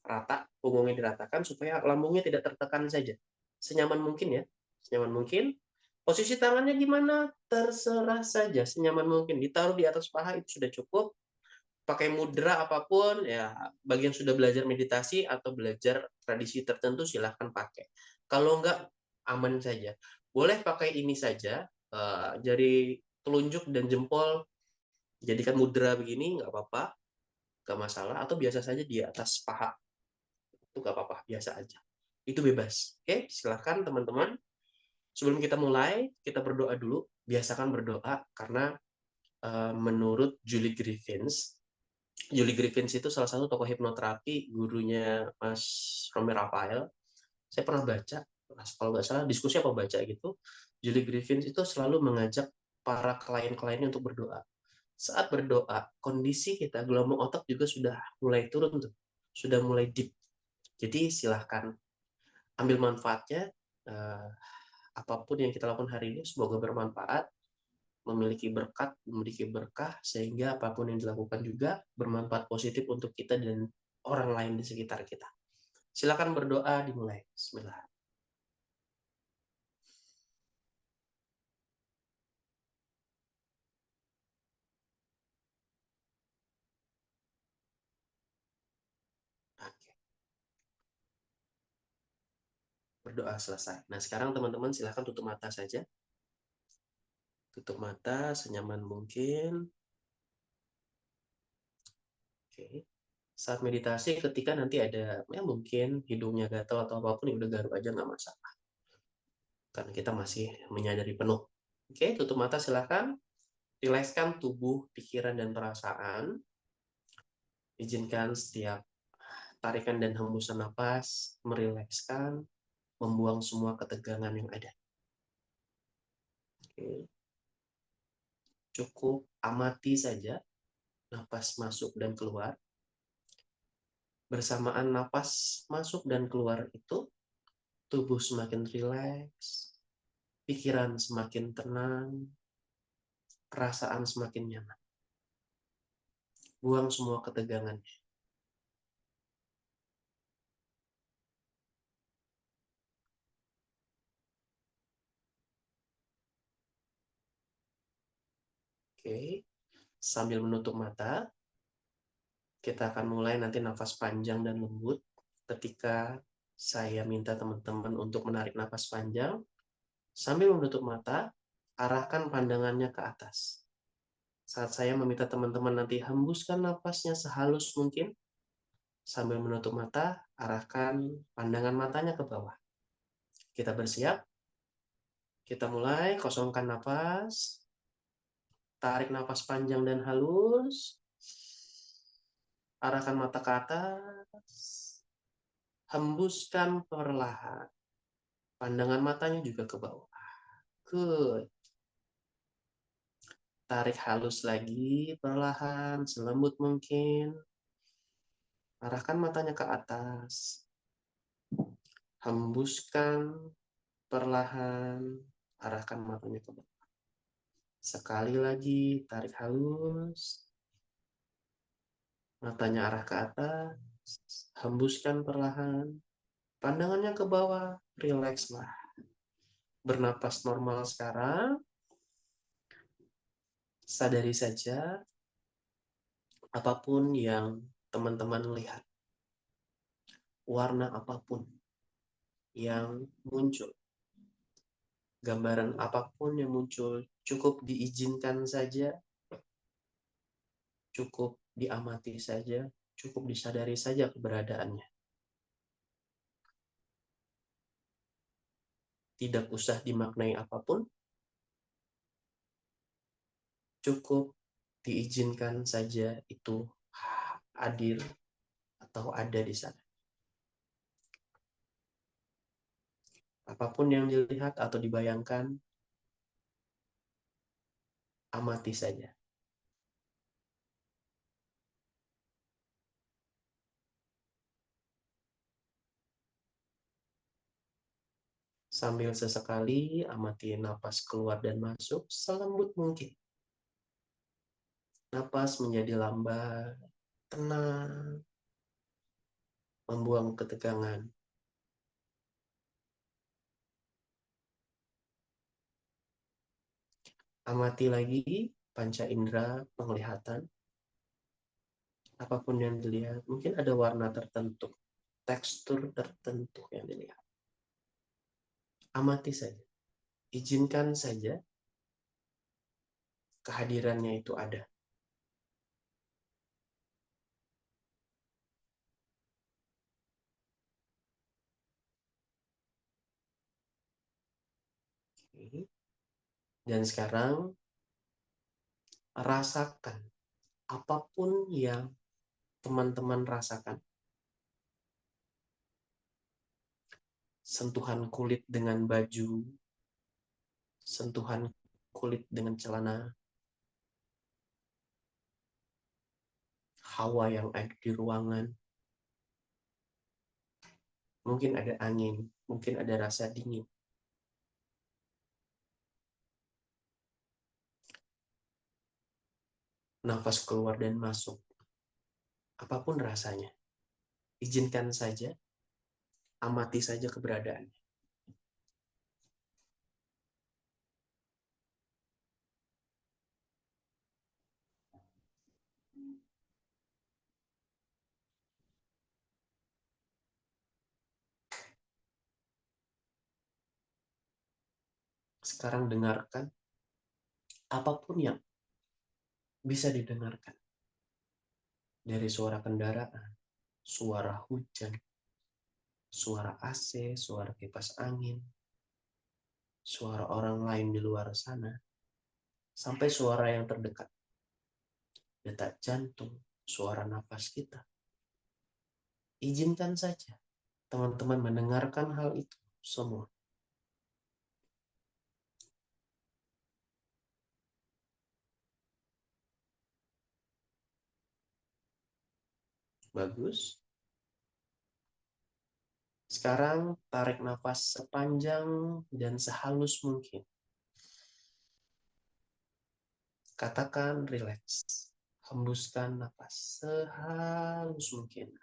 rata, punggungnya diratakan supaya lambungnya tidak tertekan saja. Senyaman mungkin ya, senyaman mungkin. Posisi tangannya gimana? Terserah saja, senyaman mungkin. Ditaruh di atas paha itu sudah cukup. Pakai mudra apapun ya, bagi yang sudah belajar meditasi atau belajar tradisi tertentu silahkan pakai. Kalau enggak, aman saja. Boleh pakai ini saja, jari telunjuk dan jempol jadikan mudra begini, nggak apa-apa, nggak masalah. Atau biasa saja di atas paha, itu nggak apa-apa, biasa aja. Itu bebas. Oke, silahkan teman-teman. Sebelum kita mulai, kita berdoa dulu. Biasakan berdoa, karena menurut Julie Griffiths itu salah satu tokoh hipnoterapi, gurunya Mas Romy Rafael. Saya pernah baca, kalau nggak salah diskusi apa baca gitu, Julie Griffiths itu selalu mengajak para klien-kliennya untuk berdoa. Saat berdoa, kondisi kita, gelombang otak juga sudah mulai turun tuh, sudah mulai deep. Jadi silahkan ambil manfaatnya. Apapun yang kita lakukan hari ini semoga bermanfaat, memiliki berkah, sehingga apapun yang dilakukan juga bermanfaat positif untuk kita dan orang lain di sekitar kita. Silakan berdoa, dimulai. Bismillah. Oke. Berdoa selesai. Nah, sekarang teman-teman silakan tutup mata saja. Tutup mata senyaman mungkin. Oke. Saat meditasi, ketika nanti ada ya mungkin hidungnya gatal atau apapun, ya udah garuk aja, nggak masalah. Karena kita masih menyadari penuh. Oke, tutup mata silakan. Rilekskan tubuh, pikiran, dan perasaan. Izinkan setiap tarikan dan hembusan napas merilekskan. membuang semua ketegangan yang ada. Oke. Cukup amati saja napas masuk dan keluar. Bersamaan napas masuk dan keluar itu, tubuh semakin rileks, pikiran semakin tenang, perasaan semakin nyaman. Buang semua ketegangan. Oke, sambil menutup mata, kita akan mulai nanti nafas panjang dan lembut. Ketika saya minta teman-teman untuk menarik nafas panjang, sambil menutup mata, arahkan pandangannya ke atas. Saat saya meminta teman-teman nanti hembuskan nafasnya sehalus mungkin, sambil menutup mata, arahkan pandangan matanya ke bawah. Kita bersiap. Kita mulai, kosongkan nafas. Tarik nafas panjang dan halus. Arahkan mata ke atas. Hembuskan perlahan. Pandangan matanya juga ke bawah. Good. Tarik halus lagi, perlahan, selembut mungkin. Arahkan matanya ke atas. Hembuskan perlahan. Arahkan matanya ke bawah. Sekali lagi, tarik halus. Matanya arah ke atas. Hembuskan perlahan. Pandangannya ke bawah. Rilekslah. Bernapas normal sekarang. Sadari saja apapun yang teman-teman lihat. Warna apapun yang muncul. Gambaran apapun yang muncul. Cukup diizinkan saja. Cukup diamati saja. Cukup disadari saja keberadaannya. Tidak usah dimaknai apapun. Cukup diizinkan saja itu hadir atau ada di sana. Apapun yang dilihat atau dibayangkan, amati saja. Sambil sesekali amati napas keluar dan masuk selembut mungkin. Napas menjadi lambat, tenang, membuang ketegangan. Amati lagi panca indera penglihatan. Apapun yang dilihat, mungkin ada warna tertentu, tekstur tertentu yang dilihat. Amati saja. Izinkan saja kehadirannya itu ada. Dan sekarang rasakan apapun yang teman-teman rasakan. Sentuhan kulit dengan baju, sentuhan kulit dengan celana, hawa yang ada di ruangan, mungkin ada angin, mungkin ada rasa dingin. Nafas keluar dan masuk, apapun rasanya, izinkan saja, amati saja keberadaannya. Sekarang dengarkan apapun yang bisa didengarkan. Dari suara kendaraan, suara hujan, suara AC, suara kipas angin, suara orang lain di luar sana, sampai suara yang terdekat. Detak jantung, suara napas kita. Izinkan saja teman-teman mendengarkan hal itu semua. Bagus. Sekarang tarik nafas sepanjang dan sehalus mungkin. Katakan rileks. Hembuskan nafas sehalus mungkin.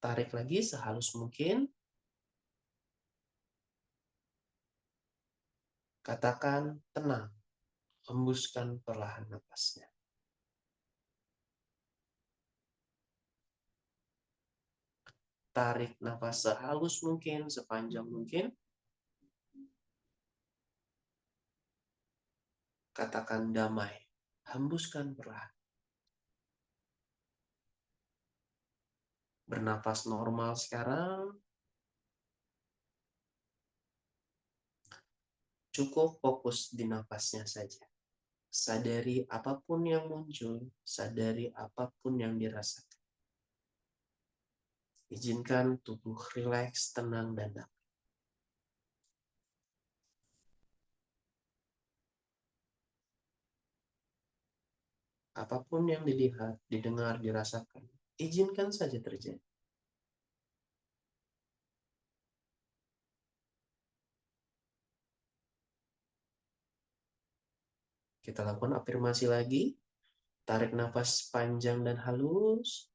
Tarik lagi sehalus mungkin. Katakan tenang. Hembuskan perlahan nafasnya. Tarik nafas sehalus mungkin, sepanjang mungkin. Katakan damai. Hembuskan perlahan. Bernafas normal sekarang. Cukup fokus di nafasnya saja. Sadari apapun yang muncul, sadari apapun yang dirasakan. Izinkan tubuh rileks, tenang, dan damai. Apapun yang dilihat, didengar, dirasakan, izinkan saja terjadi. Kita lakukan afirmasi lagi. Tarik nafas panjang dan halus.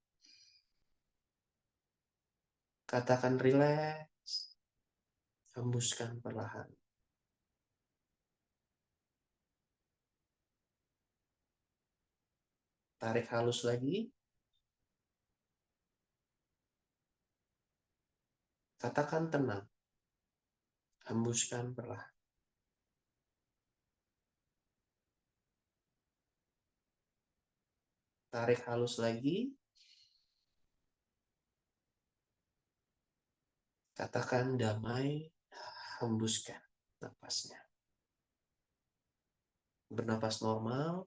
Katakan rileks. Hembuskan perlahan. Tarik halus lagi. Katakan tenang. Hembuskan perlahan. Tarik halus lagi. Katakan damai. Hembuskan nafasnya. Bernapas normal.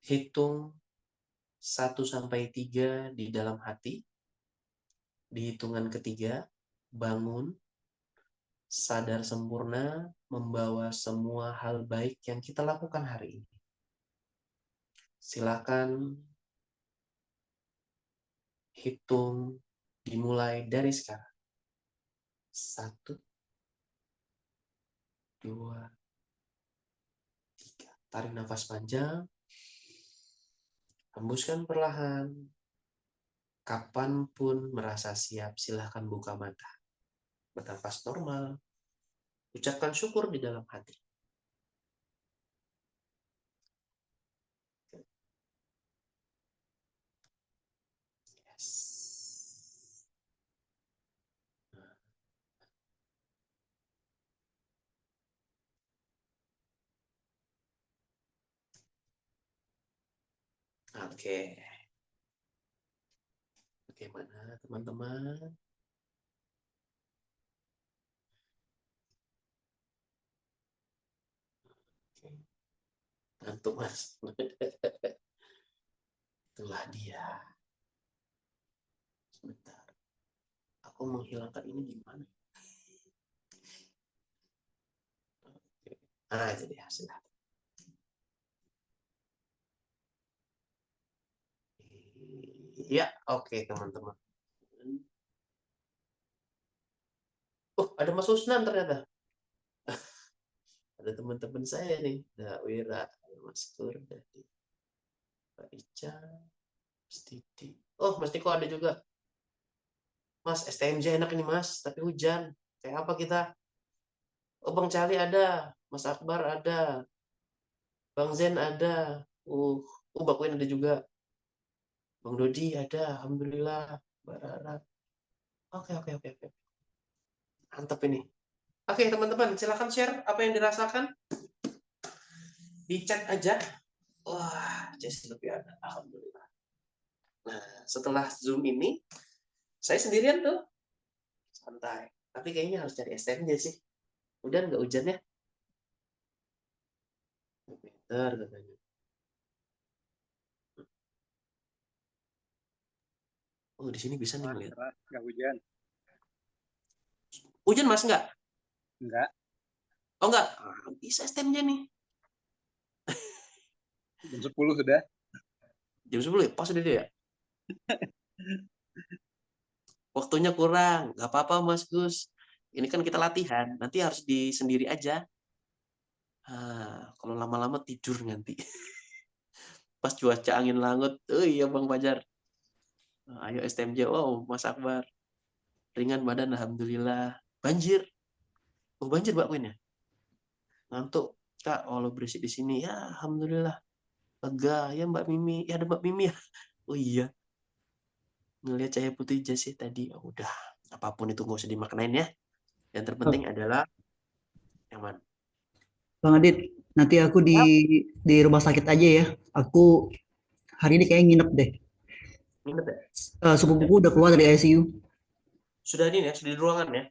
Hitung 1-3 di dalam hati. Di hitungan ketiga, bangun, sadar sempurna, membawa semua hal baik yang kita lakukan hari ini. Silakan hitung dimulai dari sekarang. 1, 2, 3. Tarik nafas panjang. Hembuskan perlahan. Kapanpun merasa siap, silakan buka mata. Bernafas normal. Ucapkan syukur di dalam hati. Yes. Oke. Bagaimana teman-teman? Ngantuk mas. Itulah dia. Sebentar. Aku menghilangkan ini gimana? Jadi hasilnya. Ya, oke teman-teman. Ada Mas Usnan ternyata. Ada teman-teman saya nih. Ada Wira, ada Mas Tur, ada Pak Ica, Mas Titi. Mas Tiko ada juga. Mas, STMJ enak ini mas, tapi hujan. Kayak apa kita? Bang Cali ada, Mas Akbar ada, Bang Zen ada, Mbak Queen ada juga, Bang Dodi ada, Alhamdulillah, Mbak Rara. Oke. Mantap ini. Oke teman-teman, silahkan share apa yang dirasakan. Di chat aja. Wah, Jesse lebih ada. Alhamdulillah. Nah, setelah Zoom ini, saya sendirian tuh. Santai. Tapi kayaknya harus cari STMJ sih. Udah nggak hujan ya? Meter katanya. Oh, di sini bisa nih Cerah, ngeliat. cerah, nggak hujan. Hujan Mas nggak? Enggak, Oh nggak? Ah, bisa STMJ nih. jam 10 sudah. Jam 10 ya? Pas udah dia ya? Waktunya kurang. Nggak apa-apa Mas Gus. Ini kan kita latihan. Nanti harus di sendiri aja. Kalau lama-lama tidur nanti. Pas cuaca angin langut. Oh iya Bang Fajar. Ayo STMJ. Wow Mas Akbar. Ringan badan Alhamdulillah. Banjir. Oh banjir Mbak Queen ya? Ngantuk. Kak, kalau berisik di sini. Ya Alhamdulillah. Lega. Ya Mbak Mimi. Ya ada Mbak Mimi ya. Oh iya. Ngelihat cahaya putih aja sih tadi. Oh, udah. Apapun itu nggak usah dimaknain ya. Yang terpenting adalah nyaman. Bang Adit, nanti aku di rumah sakit aja ya. Aku hari ini kayak nginep deh. Ingat ya? Sepupuku udah keluar dari ICU. Sudah ini ya, sudah di ruangan ya.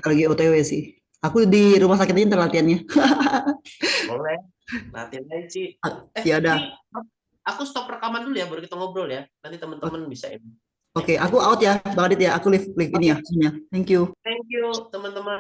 Lagi OTW sih. Aku di rumah sakit ini ntar latihannya. Boleh. Latihan aja sih. Ya Ini udah. aku stop rekaman dulu ya, baru kita ngobrol ya. Nanti teman-teman bisa ini. Oke, aku out ya, Bang Adit ya. Aku leave ini Oke, ya. Thank you. thank you teman-teman.